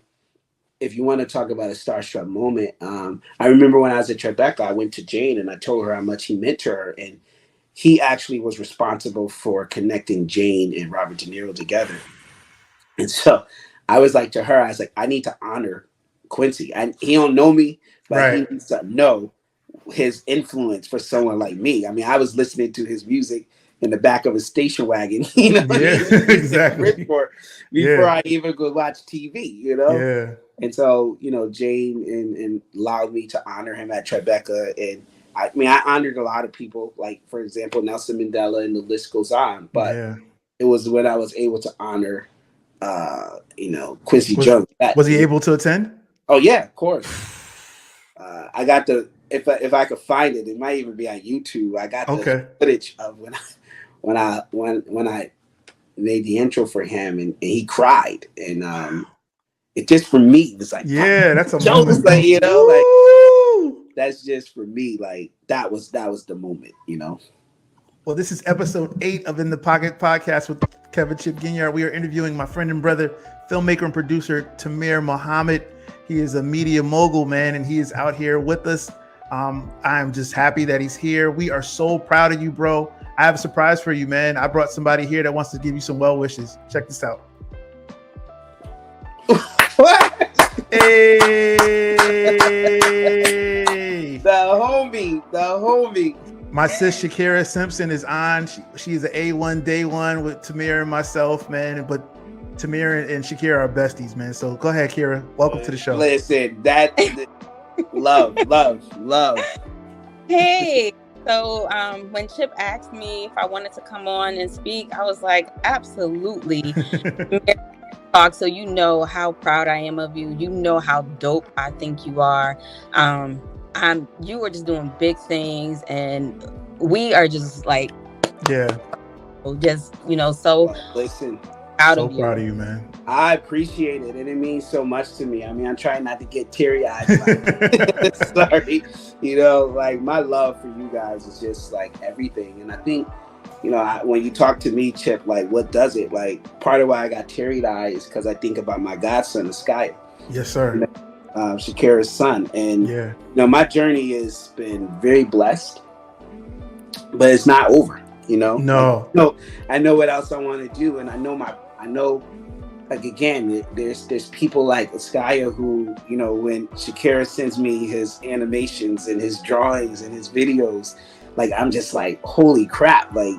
Speaker 2: if you want to talk about a starstruck moment, I remember when I was at Tribeca, I went to Jane and I told her how much he meant to her. And he actually was responsible for connecting Jane and Robert De Niro together. And so I was like to her, I was like, I need to honor Quincy. And he don't know me, but he
Speaker 1: Right.
Speaker 2: needs to know his influence for someone like me. I mean, I was listening to his music in the back of a station wagon,
Speaker 1: Yeah,
Speaker 2: in
Speaker 1: exactly.
Speaker 2: Bridgeport before
Speaker 1: Yeah.
Speaker 2: I even go watch TV,
Speaker 1: Yeah.
Speaker 2: And so, Jane and allowed me to honor him at Tribeca. And I mean, I honored a lot of people, like, for example, Nelson Mandela, and the list goes on. But
Speaker 1: Yeah.
Speaker 2: it was when I was able to honor, Quincy
Speaker 1: Was
Speaker 2: Jones.
Speaker 1: was he able to attend?
Speaker 2: Oh, yeah, of course. I got the, if I could find it, it might even be on YouTube. I got the
Speaker 1: Okay.
Speaker 2: footage of when I made the intro for him and he cried. And it just for me it was like,
Speaker 1: Yeah, that's a
Speaker 2: Jones,
Speaker 1: moment.
Speaker 2: like, like
Speaker 1: Woo!
Speaker 2: that's just for me, like that was the moment.
Speaker 1: Well, this is episode 8 of In the Pocket podcast with Kevin Chip Ginyard. We are interviewing my friend and brother, filmmaker and producer Tamir Muhammad. He is a media mogul, man, and he is out here with us. I'm just happy that he's here. We are so proud of you, bro. I have a surprise for you, man. I brought somebody here that wants to give you some well wishes. Check this out. Hey,
Speaker 2: the homie.
Speaker 1: My sis Shakira Simpson is on. She's an A1 day one with Tamir and myself, man. But Tamir and Shakira are besties, man. So go ahead, Kira. Welcome to the show.
Speaker 2: Listen, that love.
Speaker 3: Hey. So when Chip asked me if I wanted to come on and speak, I was like, absolutely. So you know how proud I am of you. You know how dope I think you are. You were just doing big things, and we are just like,
Speaker 1: yeah,
Speaker 3: so
Speaker 2: listen,
Speaker 3: proud
Speaker 1: so
Speaker 3: of you.
Speaker 1: Proud of you, man.
Speaker 2: I appreciate it, and it means so much to me. I mean, I'm trying not to get teary-eyed. Sorry, like my love for you guys is just like everything, and I think. When you talk to me, Chip, like, what does it? Like, part of why I got teary-eyed is because I think about my godson, Sky.
Speaker 1: Yes, sir.
Speaker 2: Shakira's son. And,
Speaker 1: yeah,
Speaker 2: my journey has been very blessed, but it's not over,
Speaker 1: No.
Speaker 2: I know what else I want to do. And I know, like, again, there's people like Askaya who, when Shakira sends me his animations and his drawings and his videos, like, I'm just like, holy crap. Like,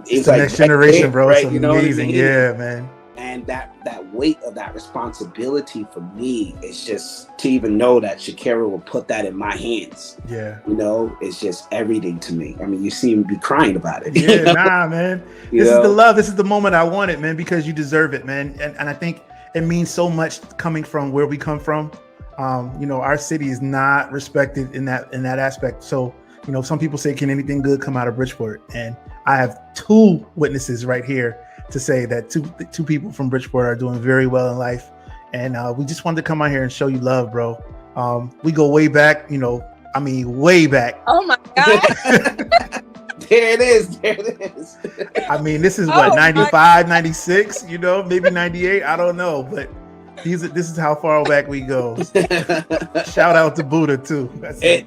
Speaker 1: it's the next generation, bro.
Speaker 2: right?
Speaker 1: It's amazing. Yeah, man.
Speaker 2: And that weight of that responsibility for me is just to even know that Shakira will put that in my hands.
Speaker 1: Yeah.
Speaker 2: You know, it's just everything to me. I mean, you seem to be crying about it.
Speaker 1: Yeah,
Speaker 2: you know?
Speaker 1: nah, man.
Speaker 2: You
Speaker 1: This
Speaker 2: know?
Speaker 1: is the love. This is the moment I wanted, man, because you deserve it, man. And I think it means so much coming from where we come from. You know, our city is not respected in that aspect. So, you know, some people say, can anything good come out of Bridgeport? And I have two witnesses right here to say that two people from Bridgeport are doing very well in life. And we just wanted to come out here and show you love, bro. We go way back, you know, I mean, way back.
Speaker 3: Oh my God.
Speaker 2: There it is.
Speaker 1: I mean, this is what, 95, 96, you know, maybe 98. I don't know. But this is how far back we go. Shout out to Buddha, too. That's
Speaker 2: and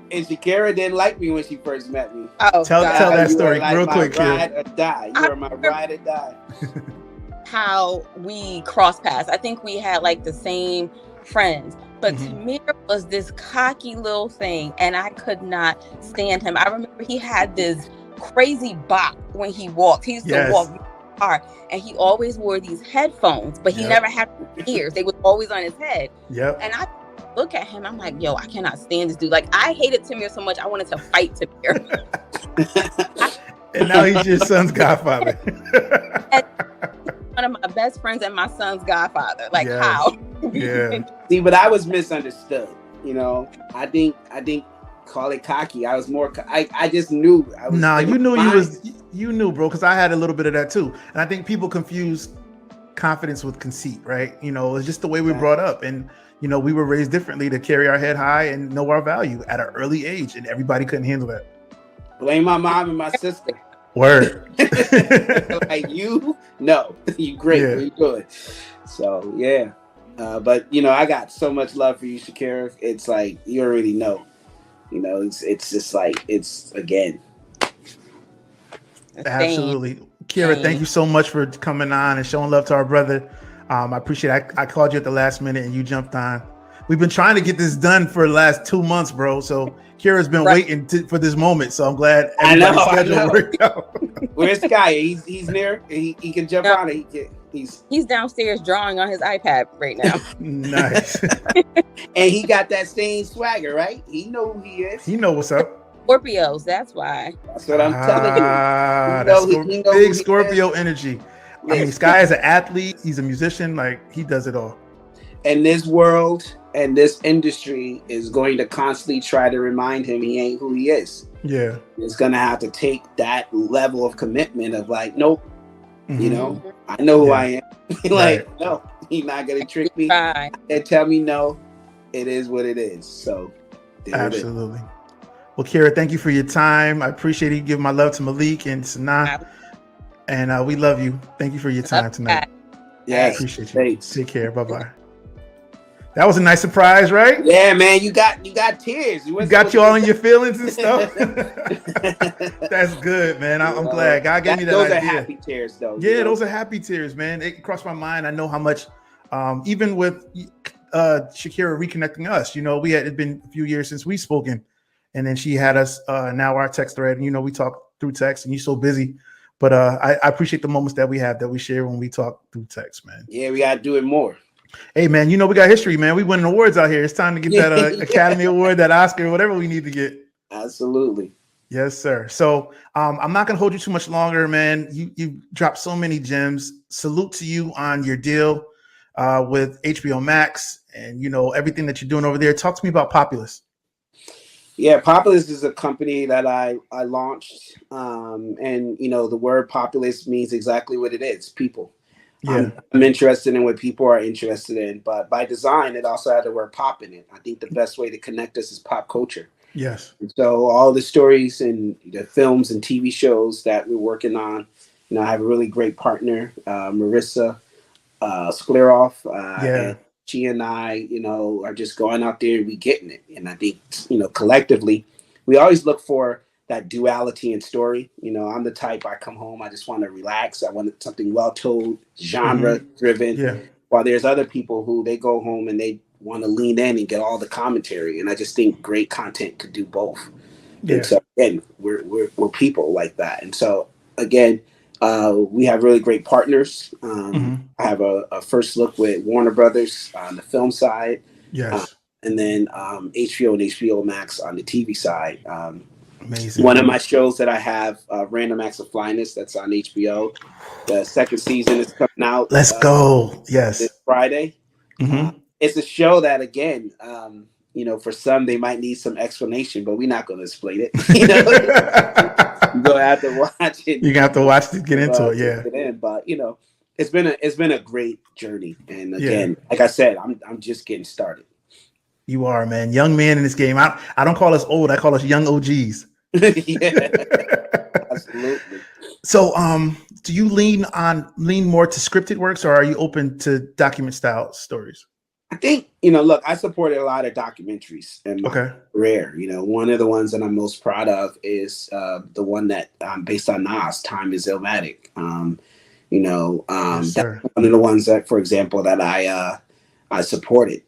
Speaker 2: Shakira didn't like me when she first met me.
Speaker 3: Oh,
Speaker 1: tell that story
Speaker 2: like
Speaker 1: real quick,
Speaker 2: ride or die. You were my ride or die.
Speaker 3: How we crossed paths. I think we had like the same friends, but Tamir was this cocky little thing, and I could not stand him. I remember he had this crazy bop when he walked. He used to walk hard, and he always wore these headphones, but he never had ears. They was always on his head.
Speaker 1: Yep.
Speaker 3: And I look at him, I'm like, yo, I cannot stand this dude. Like, I hated Tamir so much, I wanted to fight Tamir.
Speaker 1: And now he's your son's godfather.
Speaker 3: And one of my best friends and my son's godfather. Like, how?
Speaker 1: Yeah.
Speaker 2: See, but I was misunderstood. You know, I think call it cocky. I was more. I just knew.
Speaker 1: You knew, bro, because I had a little bit of that too. And I think people confuse confidence with conceit, right? You know, it's just the way we were brought up, and you know, we were raised differently to carry our head high and know our value at an early age, and everybody couldn't handle that.
Speaker 2: Blame my mom and my sister.
Speaker 1: Word.
Speaker 2: Like you great.
Speaker 1: Yeah.
Speaker 2: You good. So yeah, but you know, I got so much love for you, Shakira. It's like you already know. You know, it's just like it's again.
Speaker 1: Absolutely, Kira. Thank you so much for coming on and showing love to our brother. I appreciate it. I called you at the last minute and you jumped on. We've been trying to get this done for the last 2 months, bro. So Kira's been waiting for this moment. So I'm glad everybody's schedule worked out.
Speaker 2: Where's Sky? He's near. He can jump on it.
Speaker 3: He's downstairs drawing on his iPad right now.
Speaker 1: Nice.
Speaker 2: And he got that same swagger, right? He know who he is.
Speaker 1: He know what's up.
Speaker 3: Scorpios, that's why.
Speaker 2: That's what I'm telling you.
Speaker 1: Big Scorpio energy. I mean, Sky is an athlete. He's a musician. Like, he does it all.
Speaker 2: And this world and this industry is going to constantly try to remind him he ain't who he is.
Speaker 1: Yeah.
Speaker 2: It's going to have to take that level of commitment of like, nope, you know, I know who I am. Like, no, he's not going to trick me and tell me no. It is what it is. So,
Speaker 1: absolutely. Well, Kira, thank you for your time. I appreciate you giving my love to Malik and Sanaa. And we love you. Thank you for your time tonight.
Speaker 2: Yeah,
Speaker 1: appreciate you.
Speaker 2: Thanks.
Speaker 1: Take care. Bye-bye. That was a nice surprise, right?
Speaker 2: Yeah, man. You got tears.
Speaker 1: You got you all in your feelings and stuff. That's good, man. I'm glad. God gave me that
Speaker 2: those
Speaker 1: idea.
Speaker 2: Those are happy tears, though.
Speaker 1: Yeah, those are happy tears, man. It crossed my mind. I know how much, even with Shakira reconnecting us, you know, it'd been a few years since we spoken, and then she had us now our text thread, and you know, we talk through text, and you're so busy. But I appreciate the moments that we have that we share when we talk through text, man.
Speaker 2: Yeah, we gotta do it more.
Speaker 1: Hey, man, you know we got history, man. We winning awards out here. It's time to get that Academy Award, that Oscar, whatever we need to get.
Speaker 2: Absolutely.
Speaker 1: Yes, sir. So I'm not gonna hold you too much longer, man. You dropped so many gems. Salute to you on your deal with HBO Max and you know everything that you're doing over there. Talk to me about Populace.
Speaker 2: Yeah, Populace is a company that I launched, and you know the word populace means exactly what it is: people.
Speaker 1: Yeah.
Speaker 2: I'm interested in what people are interested in, but by design, it also had the word pop in it. I think the best way to connect us is pop culture.
Speaker 1: Yes.
Speaker 2: And so all the stories and the films and TV shows that we're working on, you know, I have a really great partner, Marissa Skleroff. And she and I, you know, are just going out there and we getting it. And I think, you know, collectively, we always look for that duality in story. You know, I'm the type, I come home, I just want to relax. I want something well told, genre driven.
Speaker 1: Yeah.
Speaker 2: While there's other people who they go home and they want to lean in and get all the commentary. And I just think great content could do both. Yeah. And so again, we're people like that. And so again, We have really great partners.
Speaker 1: Hmm.
Speaker 2: I have a first look with Warner Brothers on the film side, uh,
Speaker 1: Yes.
Speaker 2: and then HBO and HBO Max on the TV side.
Speaker 1: Amazing.
Speaker 2: One of my shows that I have, Random Acts of Flyness, that's on HBO. The second season is coming out
Speaker 1: Let's go.
Speaker 2: this
Speaker 1: Yes.
Speaker 2: Friday. Uh,
Speaker 1: Hmm.
Speaker 2: it's a show that, again, for some they might need some explanation, but we're not going to explain it. You're gonna have to watch it.
Speaker 1: You're gonna have to watch to get into it.
Speaker 2: To
Speaker 1: Yeah.
Speaker 2: get in, but it's been a great journey, and
Speaker 1: Yeah.
Speaker 2: again, like I said, I'm just getting started.
Speaker 1: You are, man. Young man in this game. I don't call us old. I call us young OGs.
Speaker 2: Yeah, absolutely.
Speaker 1: So, do you lean more to scripted works, or are you open to document style stories?
Speaker 2: I think, look, I supported a lot of documentaries in my
Speaker 1: Okay.
Speaker 2: career. One of the ones that I'm most proud of is the one that based on Nas, Time is Illmatic.
Speaker 1: Yes,
Speaker 2: That's
Speaker 1: sir.
Speaker 2: one of the ones that, for example, that I supported.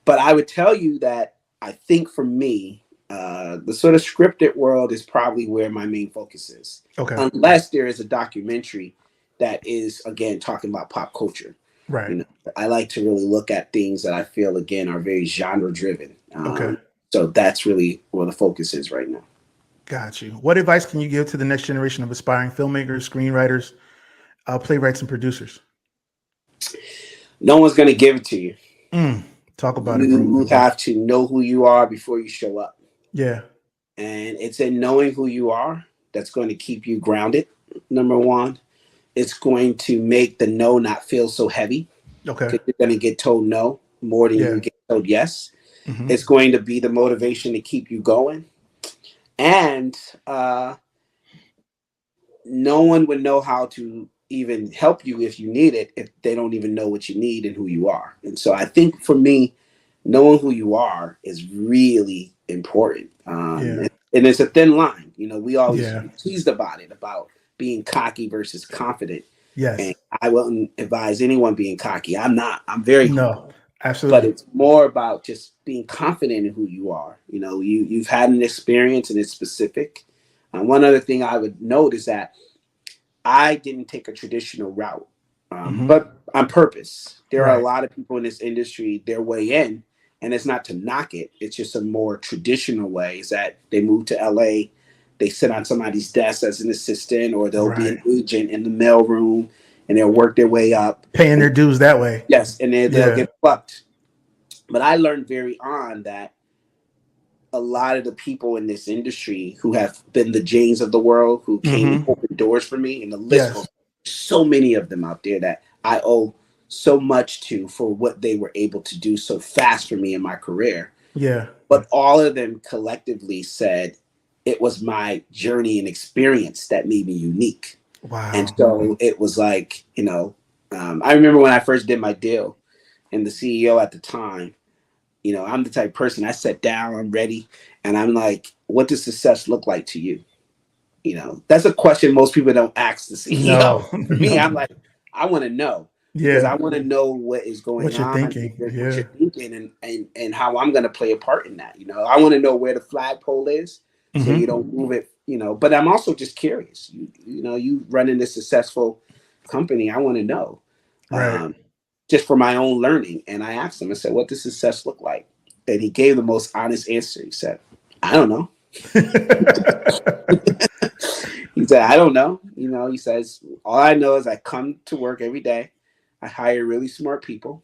Speaker 2: But I would tell you that I think for me, the sort of scripted world is probably where my main focus is,
Speaker 1: Okay.
Speaker 2: unless there is a documentary that is, again, talking about pop culture.
Speaker 1: Right.
Speaker 2: I like to really look at things that I feel, again, are very genre driven.
Speaker 1: Okay.
Speaker 2: So that's really where the focus is right now.
Speaker 1: Got you. What advice can you give to the next generation of aspiring filmmakers, screenwriters, playwrights, and producers?
Speaker 2: No one's going to give it to you.
Speaker 1: Talk about it, bro.
Speaker 2: You have to know who you are before you show up.
Speaker 1: Yeah.
Speaker 2: And it's in knowing who you are that's going to keep you grounded, number one. It's going to make the no not feel so heavy.
Speaker 1: Okay.
Speaker 2: Because you're going to get told no more than you get told yes.
Speaker 1: Mm-hmm.
Speaker 2: It's going to be the motivation to keep you going. And no one would know how to even help you if you need it if they don't even know what you need and who you are. And so I think for me, knowing who you are is really important. And it's a thin line. We always teased about it, about being cocky versus confident.
Speaker 1: Yes.
Speaker 2: And I wouldn't advise anyone being cocky. I'm not. I'm very humble.
Speaker 1: Absolutely.
Speaker 2: But it's more about just being confident in who you are. You've had an experience and it's specific. One other thing I would note is that I didn't take a traditional route, but on purpose. There are a lot of people in this industry, their way in, and it's not to knock it. It's just a more traditional way, is that they move to LA, they sit on somebody's desk as an assistant, or they'll be an agent in the mailroom, and they'll work their way up.
Speaker 1: Paying their dues that way.
Speaker 2: Yes, and they'll get plucked. But I learned very on that a lot of the people in this industry who have been the Janes of the world, who came and opened doors for me, and the list goes, so many of them out there that I owe so much to for what they were able to do so fast for me in my career.
Speaker 1: Yeah.
Speaker 2: But all of them collectively said it was my journey and experience that made me unique.
Speaker 1: Wow.
Speaker 2: And so it was like, I remember when I first did my deal, and the CEO at the time, I'm the type of person, I sat down, I'm ready, and I'm like, what does success look like to you? That's a question most people don't ask the CEO. For me, I'm like, I want to know. Because I want to know what is going
Speaker 1: what you're
Speaker 2: on,
Speaker 1: thinking.
Speaker 2: what you're thinking, and how I'm going to play a part in that. I want to know where the flagpole is, so you don't move it. But I'm also just curious. You running this successful company, I want to know, just for my own learning. And I asked him, I said, "What does success look like?" And he gave the most honest answer. He said, "I don't know." He said, "I don't know." He says, "All I know is I come to work every day. I hire really smart people.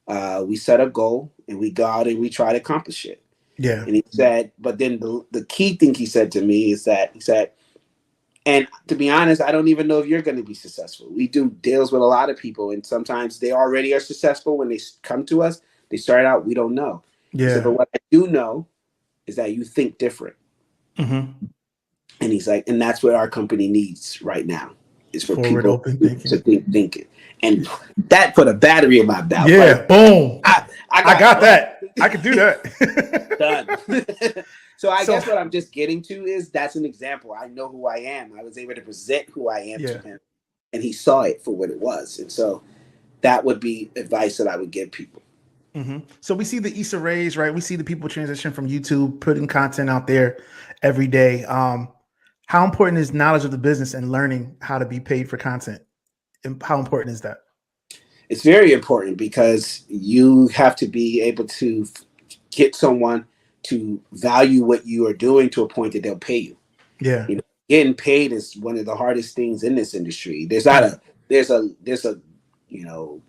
Speaker 2: We set a goal and we go out and we try to accomplish it."
Speaker 1: Yeah.
Speaker 2: And he said, but then the key thing he said to me is that he said, and to be honest, I don't even know if you're going to be successful. We do deals with a lot of people, and sometimes they already are successful when they come to us. They start out, we don't know.
Speaker 1: Yeah.
Speaker 2: He said, but what I do know is that you think different. And he's like, and that's what our company needs right now, is for people to think it. And that put a battery in my belt.
Speaker 1: Yeah, like, boom. I got that. I could do that.
Speaker 2: Done. So I guess what I'm just getting to is that's an example. I know who I am. I was able to present who I am to him, and he saw it for what it was. And so that would be advice that I would give people.
Speaker 1: So we see the Issa Rays, right? We see the people transition from YouTube, putting content out there every day. How important is knowledge of the business and learning how to be paid for content? And how important is that?
Speaker 2: It's very important because you have to be able to get someone to value what you are doing to a point that they'll pay you.
Speaker 1: Yeah.
Speaker 2: You know, getting paid is one of the hardest things in this industry. There's a you know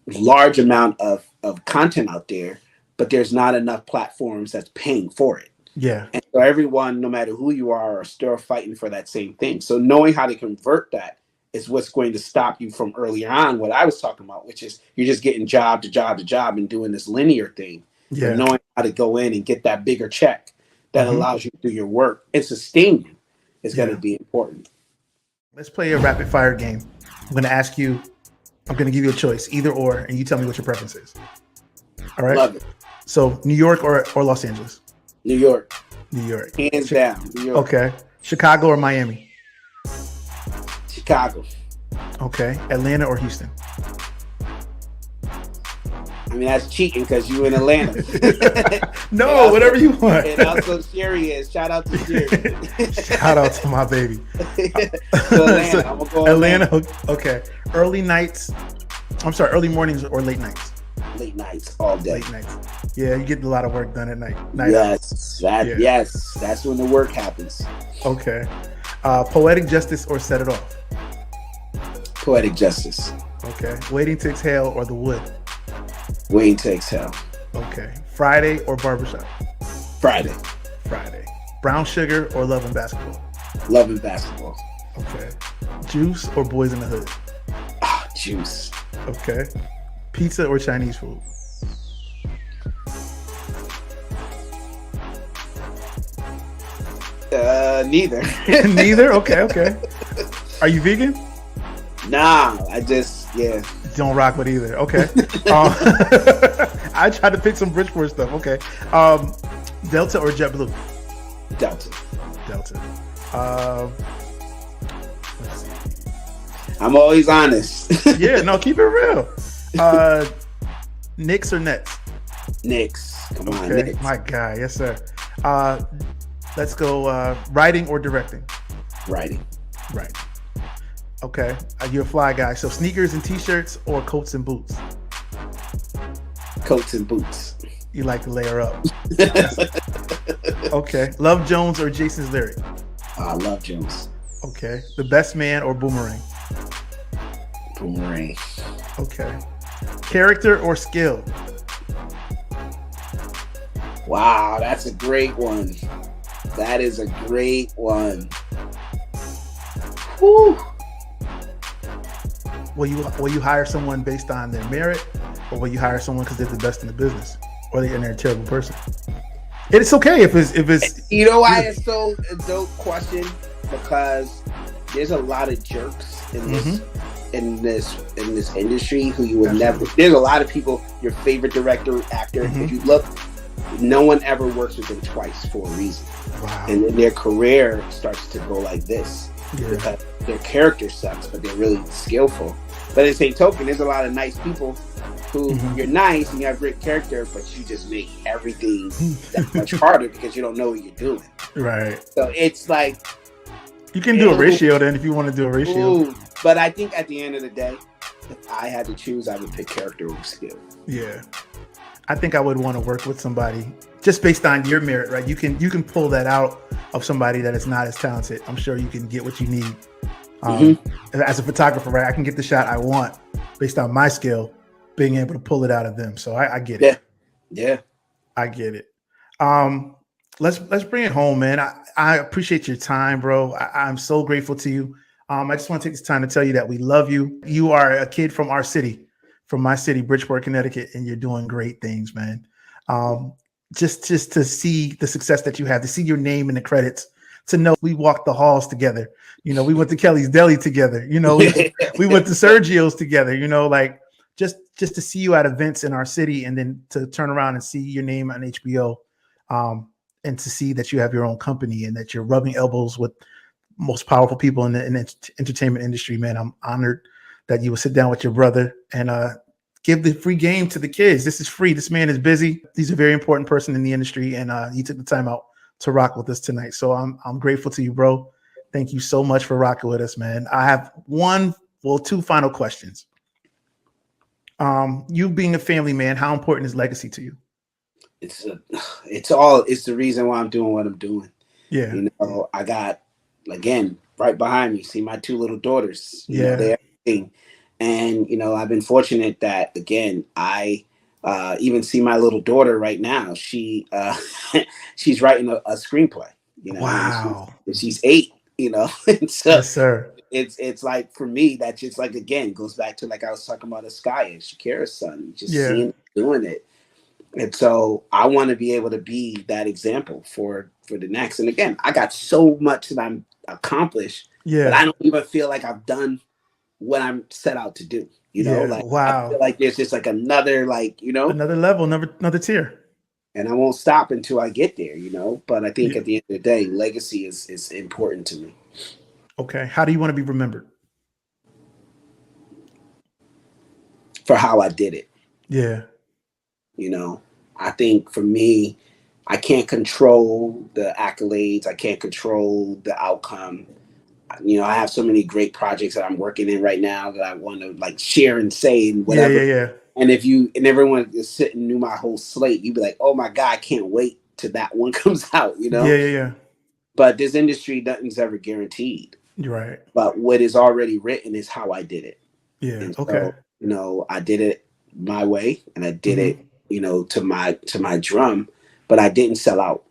Speaker 2: large amount of content out there, but there's not enough platforms that's paying for it.
Speaker 1: Yeah.
Speaker 2: And so everyone, no matter who you are still fighting for that same thing. So knowing how to convert that is what's going to stop you from earlier on what I was talking about, which is you're just getting job to job to job and doing this linear thing.
Speaker 1: Yeah.
Speaker 2: But knowing how to go in and get that bigger check that allows you to do your work and sustain you is going to be important.
Speaker 1: Let's play a rapid fire game. I'm going to give you a choice, either or, and you tell me what your preference is. All right.
Speaker 2: Love it.
Speaker 1: So New York or Los Angeles?
Speaker 2: New York.
Speaker 1: New York.
Speaker 2: Hands down. New York.
Speaker 1: Okay. Chicago or Miami?
Speaker 2: Chicago.
Speaker 1: Okay. Atlanta or Houston?
Speaker 2: I mean, that's cheating because you in Atlanta.
Speaker 1: No,
Speaker 2: also,
Speaker 1: whatever you want.
Speaker 2: And also Sherry is. Shout out to Sherry.
Speaker 1: Shout out to my baby.
Speaker 2: So Atlanta. I'm gonna go
Speaker 1: Atlanta. Okay. Early mornings or late nights?
Speaker 2: Late nights, all day.
Speaker 1: Late nights. Yeah, you get a lot of work done at night.
Speaker 2: Yes, yes, that's when the work happens.
Speaker 1: Okay. Poetic justice or set it off?
Speaker 2: Poetic justice.
Speaker 1: Okay. Waiting to exhale or the wood?
Speaker 2: Waiting to exhale.
Speaker 1: Okay. Friday or barbershop?
Speaker 2: Friday.
Speaker 1: Brown sugar or love and basketball?
Speaker 2: Love and basketball.
Speaker 1: Okay. Juice or Boys in the Hood?
Speaker 2: Juice.
Speaker 1: Okay. Pizza or Chinese food?
Speaker 2: Neither.
Speaker 1: Neither? Okay. Are you vegan?
Speaker 2: Nah,
Speaker 1: Don't rock with either. Okay. I tried to pick some Bridgeport stuff. Okay. Delta or JetBlue?
Speaker 2: Delta.
Speaker 1: Let's see.
Speaker 2: I'm always honest.
Speaker 1: Yeah, no, keep it real. Knicks or Nets?
Speaker 2: Knicks. Come on,
Speaker 1: Okay,
Speaker 2: Knicks.
Speaker 1: my guy. Yes, sir. Let's go writing or directing?
Speaker 2: Writing.
Speaker 1: Right. Okay. You're a fly guy. So sneakers and t-shirts or coats and boots?
Speaker 2: Coats and boots.
Speaker 1: You like to layer up. Okay. Love Jones or Jason's lyric?
Speaker 2: I love Jones.
Speaker 1: Okay. The Best Man or Boomerang?
Speaker 2: Boomerang.
Speaker 1: Okay. Character or skill?
Speaker 2: Wow, that's a great one. That is a great one. Whew.
Speaker 1: Will you hire someone based on their merit, or will you hire someone because they're the best in the business, or they're a terrible person? It's okay if it's.
Speaker 2: You know why it's so a dope question? Because there's a lot of jerks in this industry who you would never. There's a lot of people. Your favorite director, actor, if you look, no one ever works with them twice for a reason.
Speaker 1: Wow.
Speaker 2: And then their career starts to go like this.
Speaker 1: Yeah.
Speaker 2: Because their character sucks, but they're really skillful. But at the same token, there's a lot of nice people who you're nice and you have great character, but you just make everything that much harder because you don't know what you're doing.
Speaker 1: Right.
Speaker 2: So it's like
Speaker 1: you can do a ratio then if you want to do a ratio.
Speaker 2: But I think at the end of the day, if I had to choose, I would pick character over skill.
Speaker 1: Yeah. I think I would want to work with somebody just based on your merit, right? You can pull that out of somebody that is not as talented. I'm sure you can get what you need. As a photographer, right? I can get the shot I want based on my skill, being able to pull it out of them. So I get it.
Speaker 2: Yeah.
Speaker 1: I get it. Let's bring it home, man. I appreciate your time, bro. I'm so grateful to you. I just want to take this time to tell you that we love you. You are a kid from our city, from my city, Bridgeport, Connecticut, and you're doing great things, man. Just to see the success that you have, to see your name in the credits, to know we walked the halls together. You know, we went to Kelly's Deli together. You know, we went to Sergio's together. You know, like just to see you at events in our city, and then to turn around and see your name on HBO, and to see that you have your own company and that you're rubbing elbows with most powerful people in the entertainment industry, man. I'm honored that you would sit down with your brother and give the free game to the kids. This is free. This man is busy. He's a very important person in the industry, and he took the time out to rock with us tonight. So I'm grateful to you, bro. Thank you so much for rocking with us, man. I have two final questions. You being a family man, how important is legacy to you?
Speaker 2: It's the reason why I'm doing what I'm doing.
Speaker 1: Yeah.
Speaker 2: You know, I got, again, right behind me, see my two little daughters, you know,
Speaker 1: Yeah.
Speaker 2: they're everything. And, you know, I've been fortunate that, again, I even see my little daughter right now. She's writing a screenplay, you know,
Speaker 1: Wow.
Speaker 2: and she's 8, you know, and so
Speaker 1: Yes, sir.
Speaker 2: it's like, for me, that just, like, again, goes back to, like I was talking about, Sky and Shakira's son, just
Speaker 1: Yeah.
Speaker 2: seeing her doing it. And so I want to be able to be that example for the next. And again, I got so much that I'm accomplished, but
Speaker 1: Yeah.
Speaker 2: I don't even feel like I've done what I'm set out to do. You know,
Speaker 1: Yeah.
Speaker 2: like I
Speaker 1: Wow.
Speaker 2: feel like there's just like another, like, you know,
Speaker 1: Another level, another tier.
Speaker 2: and I won't stop until I get there, you know. But I think
Speaker 1: Yeah.
Speaker 2: at the end of the day, legacy is important to me.
Speaker 1: Okay. How do you want to be remembered?
Speaker 2: For how I did it.
Speaker 1: Yeah.
Speaker 2: You know, I think for me, I can't control the accolades. I can't control the outcome. You know, I have so many great projects that I'm working in right now that I want to, like, share and say and
Speaker 1: Yeah.
Speaker 2: whatever.
Speaker 1: Yeah. Yeah.
Speaker 2: And if you and everyone is sitting knew my whole slate, you'd be like, oh my God, I can't wait till that one comes out, you
Speaker 1: Yeah.
Speaker 2: know?
Speaker 1: Yeah. Yeah.
Speaker 2: But this industry, nothing's ever guaranteed.
Speaker 1: You're right.
Speaker 2: But what is already written is how I did it.
Speaker 1: Yeah.
Speaker 2: And
Speaker 1: Okay.
Speaker 2: so, you know, I did it my way, and I did
Speaker 1: Mm-hmm.
Speaker 2: it, you know, to my drum, but I didn't sell out.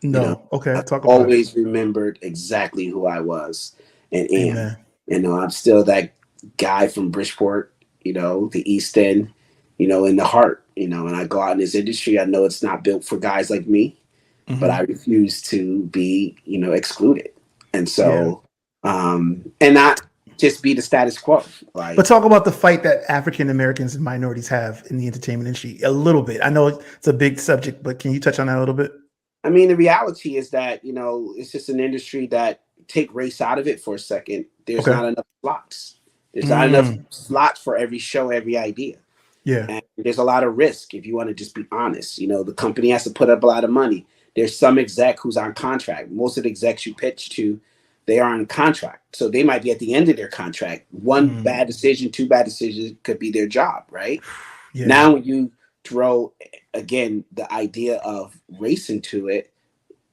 Speaker 2: You know,
Speaker 1: No. Okay.
Speaker 2: I've
Speaker 1: Talk about it.
Speaker 2: always remembered exactly who I was and am.
Speaker 1: Amen.
Speaker 2: You know, I'm still that guy from Bridgeport, you know, the East End, you know, in the heart, you know, and I go out in this industry. I know it's not built for guys like me, but I
Speaker 1: Mm-hmm.
Speaker 2: refuse to be, you know, excluded. And
Speaker 1: Yeah.
Speaker 2: so, and not just be the status quo.
Speaker 1: But
Speaker 2: Like,
Speaker 1: talk about the fight that African Americans and minorities have in the entertainment industry a little bit. I know it's a big subject, but can you touch on that a little bit?
Speaker 2: I mean, the reality is that, you know, it's just an industry that, take race out of it for a second, there's
Speaker 1: Okay.
Speaker 2: not enough slots. There's not enough
Speaker 1: Mm,
Speaker 2: slots for every show, every idea.
Speaker 1: yeah.
Speaker 2: And there's a lot of risk if you want to just be honest. You know, the company has to put up a lot of money. There's some exec who's on contract. Most of the execs you pitch to, they are on contract. So they might be at the end of their contract. One
Speaker 1: Mm,
Speaker 2: bad decision, two bad decisions could be their job, right?
Speaker 1: yeah.
Speaker 2: Now, when you throw, again, the idea of race into it,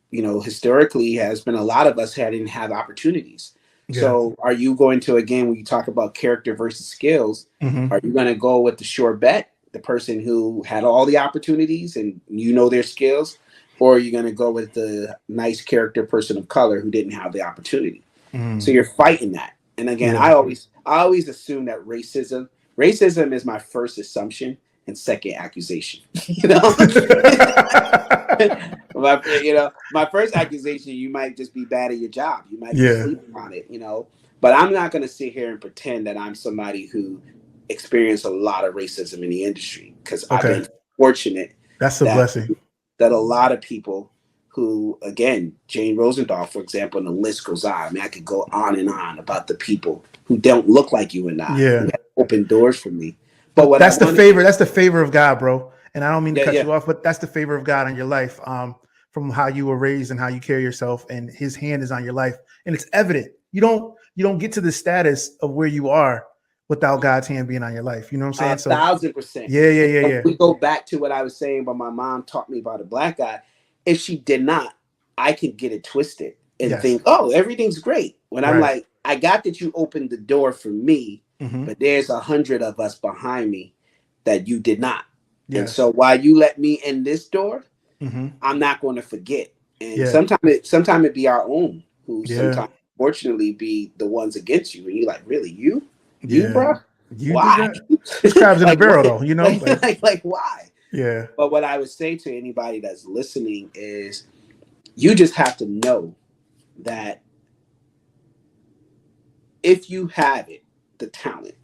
Speaker 2: you know, historically has been a lot of us had didn't have opportunities.
Speaker 1: Yeah.
Speaker 2: So are you going to, again, when you talk about character versus skills,
Speaker 1: Mm-hmm.
Speaker 2: are you going to go with the sure bet, the person who had all the opportunities and you know their skills, or are you going to go with the nice character person of color who didn't have the opportunity? So
Speaker 1: Mm,
Speaker 2: you're fighting that. And again,
Speaker 1: yeah.
Speaker 2: I always assume that racism is my first assumption and second accusation. You know, my first accusation, you might just be bad at your job. You might be
Speaker 1: Yeah.
Speaker 2: sleeping on it, you know. But I'm not going to sit here and pretend that I'm somebody who experienced a lot of racism in the industry, because I've
Speaker 1: Okay.
Speaker 2: been fortunate
Speaker 1: That's a
Speaker 2: that
Speaker 1: blessing.
Speaker 2: a lot of people who, again, Jane Rosendahl, for example, and the list goes on. I mean, I could go on and on about the people who don't look like you and I, who
Speaker 1: Yeah.
Speaker 2: have opened doors for me. But what I
Speaker 1: That's the
Speaker 2: wanted,
Speaker 1: favor. That's the favor of God, bro. And I don't mean to
Speaker 2: yeah,
Speaker 1: cut
Speaker 2: yeah,
Speaker 1: you off, but that's the favor of God on your life. From how you were raised and how you carry yourself, and His hand is on your life, and it's evident. You don't get to the status of where you are without God's hand being on your life. You know what I'm saying? So
Speaker 2: 1,000%.
Speaker 1: yeah, yeah,
Speaker 2: And
Speaker 1: yeah,
Speaker 2: so
Speaker 1: yeah.
Speaker 2: we go back to what I was saying about my mom taught me about a black guy. If she did not, I could get it twisted and
Speaker 1: Yes.
Speaker 2: think, oh, everything's great. When I'm
Speaker 1: Right.
Speaker 2: like, I got that you opened the door for me,
Speaker 1: Mm-hmm.
Speaker 2: but there's 100 of us behind me that you did not. And
Speaker 1: Yes.
Speaker 2: so while you let me in this door,
Speaker 1: Mm-hmm.
Speaker 2: I'm not going to forget. And
Speaker 1: Yeah.
Speaker 2: sometimes it be our own who
Speaker 1: Yeah.
Speaker 2: sometimes fortunately be the ones against you. And you're like, really, you,
Speaker 1: Yeah.
Speaker 2: bro?
Speaker 1: You did
Speaker 2: Why?
Speaker 1: that. It's crabs in a
Speaker 2: Like
Speaker 1: barrel,
Speaker 2: what?
Speaker 1: though. You know, like
Speaker 2: Like why?
Speaker 1: yeah.
Speaker 2: But what I would say to anybody that's listening is, you just have to know that if you have it, the talent,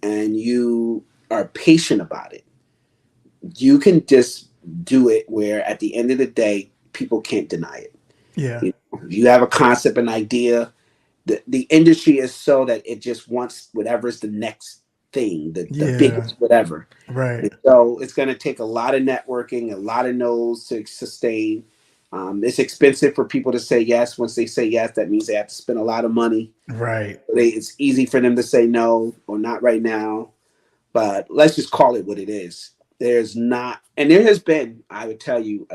Speaker 2: and you are patient about it, you can just do it where at the end of the day, people can't deny it.
Speaker 1: Yeah.
Speaker 2: You know, if you have a concept, an idea, the industry is so that it just wants whatever's the next thing, the
Speaker 1: Yeah.
Speaker 2: biggest whatever.
Speaker 1: Right.
Speaker 2: And so it's going to take a lot of networking, a lot of no's to sustain. It's expensive for people to say yes. Once they say yes, that means they have to spend a lot of money.
Speaker 1: Right.
Speaker 2: It's easy for them to say no or not right now. But let's just call it what it is. There's not, and there has been, I would tell you,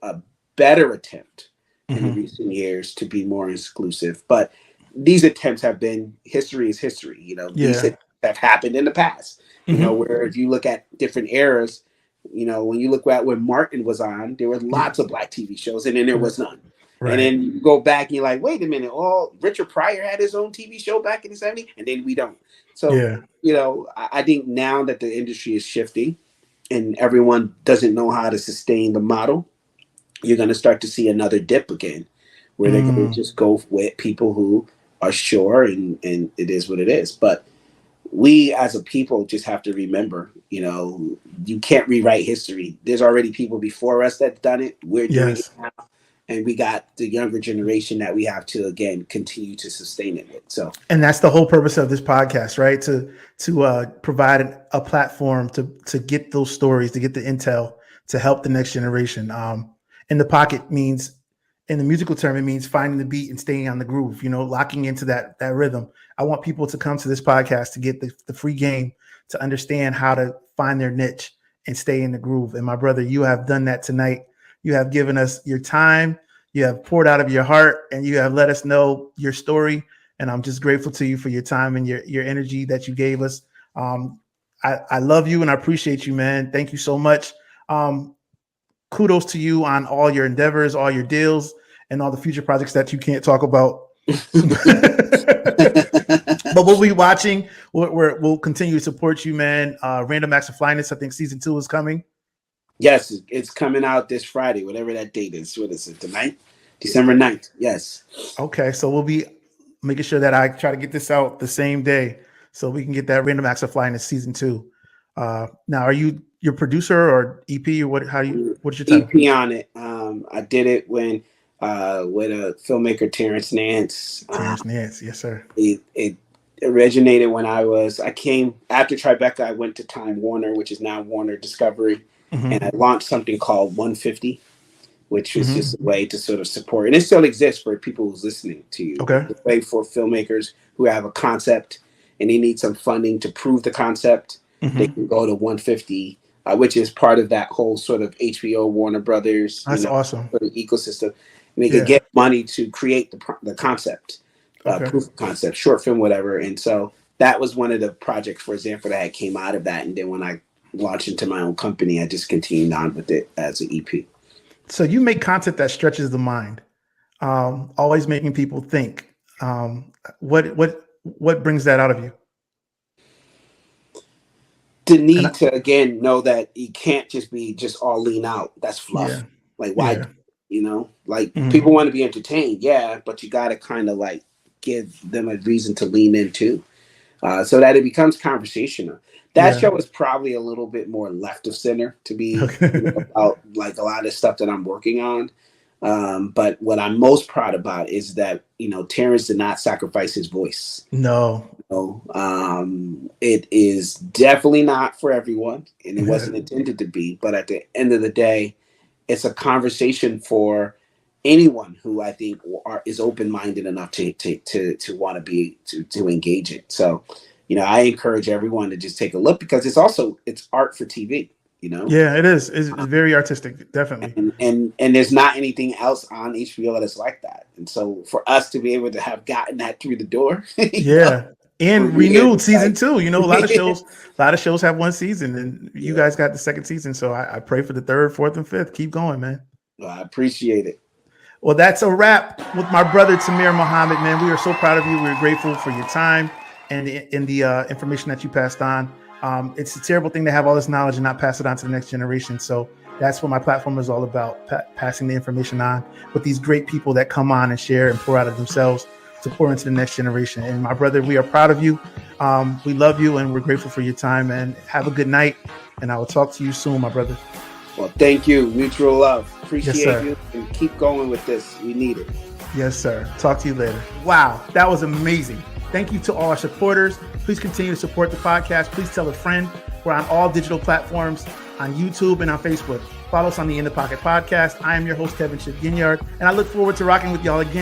Speaker 2: a better attempt in the recent years to be more exclusive. But these attempts have been, history is history. These have happened in the past. Where if you look at different eras, when you look at when Martin was on, there were lots of Black TV shows, and then there was none. Right. And then you go back and you're like, wait a minute, Richard Pryor had his own TV show back in the 70s, and then we don't. So, I think now that the industry is shifting and everyone doesn't know how to sustain the model, you're going to start to see another dip again, where they're going to just go with people who are sure, and it is what it is. But we as a people just have to remember, you can't rewrite history. There's already people before us that's done it. We're doing it now. And we got the younger generation that we have to, again, continue to sustain it with. So, and
Speaker 1: that's the whole purpose of this podcast, right? To provide a platform to get those stories, to get the intel, to help the next generation. In the pocket means, in the musical term, it means finding the beat and staying on the groove, locking into that rhythm. I want people to come to this podcast to get the free game, to understand how to find their niche and stay in the groove. And my brother, you have done that tonight. You have given us your time, you have poured out of your heart, and you have let us know your story. And I'm just grateful to you for your time and your energy that you gave us. I love you and I appreciate you, man. Thank you so much. Kudos to you on all your endeavors, all your deals, and all the future projects that you can't talk about. But we'll be watching. We'll continue to support you, man. Random Acts of Flyness, I think season 2 is coming.
Speaker 2: Yes, it's coming out this Friday, whatever that date is. What is it, the 9th? December 9th, yes. Okay, so we'll be making sure that I try to get this out the same day so we can get that Random Acts of Flyness season 2. Now, are you your producer or EP or what's your title? EP on it. I did it when with a filmmaker, Terrence Nance.
Speaker 1: Terrence Nance, yes, sir.
Speaker 2: It originated when I came after Tribeca. I went to Time Warner, which is now Warner Discovery. And I launched something called 150, which was just a way to sort of support. And it still exists for people who's listening to you.
Speaker 1: Okay.
Speaker 2: It's a way for filmmakers who have a concept and they need some funding to prove the concept. They can go to 150, which is part of that whole sort of HBO, Warner Brothers.
Speaker 1: That's awesome.
Speaker 2: Sort of ecosystem. And they can get money to create the concept, proof of concept, short film, whatever. And so that was one of the projects, for example, that came out of that. And then when I launched into my own company, I just continued on with it as an EP.
Speaker 1: So you make content that stretches the mind, always making people think. What brings that out of you?
Speaker 2: The need to, again, know that you can't just be all lean out. That's fluff. Yeah. Like, why, people want to be entertained. Yeah. But you got to kind of like give them a reason to lean into so that it becomes conversational. That show is probably a little bit more left of center to be about like a lot of stuff that I'm working on. But what I'm most proud about is that, Terrence did not sacrifice his voice.
Speaker 1: No.
Speaker 2: It is definitely not for everyone, and it wasn't intended to be. But at the end of the day, it's a conversation for anyone who I think is open-minded enough to want to be to engage it. So, I encourage everyone to just take a look because it's art for TV.
Speaker 1: Yeah, it is. It's very artistic, definitely.
Speaker 2: And there's not anything else on HBO that's like that. And so for us to be able to have gotten that through the door,
Speaker 1: and renewed season 2. A lot of shows have one season, and you guys got the second season. So I pray for the 3rd, 4th, and 5th. Keep going, man.
Speaker 2: Well, I appreciate it.
Speaker 1: Well, that's a wrap with my brother Tamir Muhammad, man. We are so proud of you. We're grateful for your time and the information that you passed on. It's a terrible thing to have all this knowledge and not pass it on to the next generation. So that's what my platform is all about, passing the information on with these great people that come on and share and pour out of themselves to pour into the next generation. And my brother, we are proud of you. We love you and we're grateful for your time, and have a good night. And I will talk to you soon, my brother.
Speaker 2: Well, thank you. Mutual love. Appreciate you, and keep going with this. We need it.
Speaker 1: Yes, sir. Talk to you later. Wow, that was amazing. Thank you to all our supporters. Please continue to support the podcast. Please tell a friend. We're on all digital platforms, on YouTube and on Facebook. Follow us on the In the Pocket podcast. I am your host, Kevin Chip Ginyard, and I look forward to rocking with y'all again.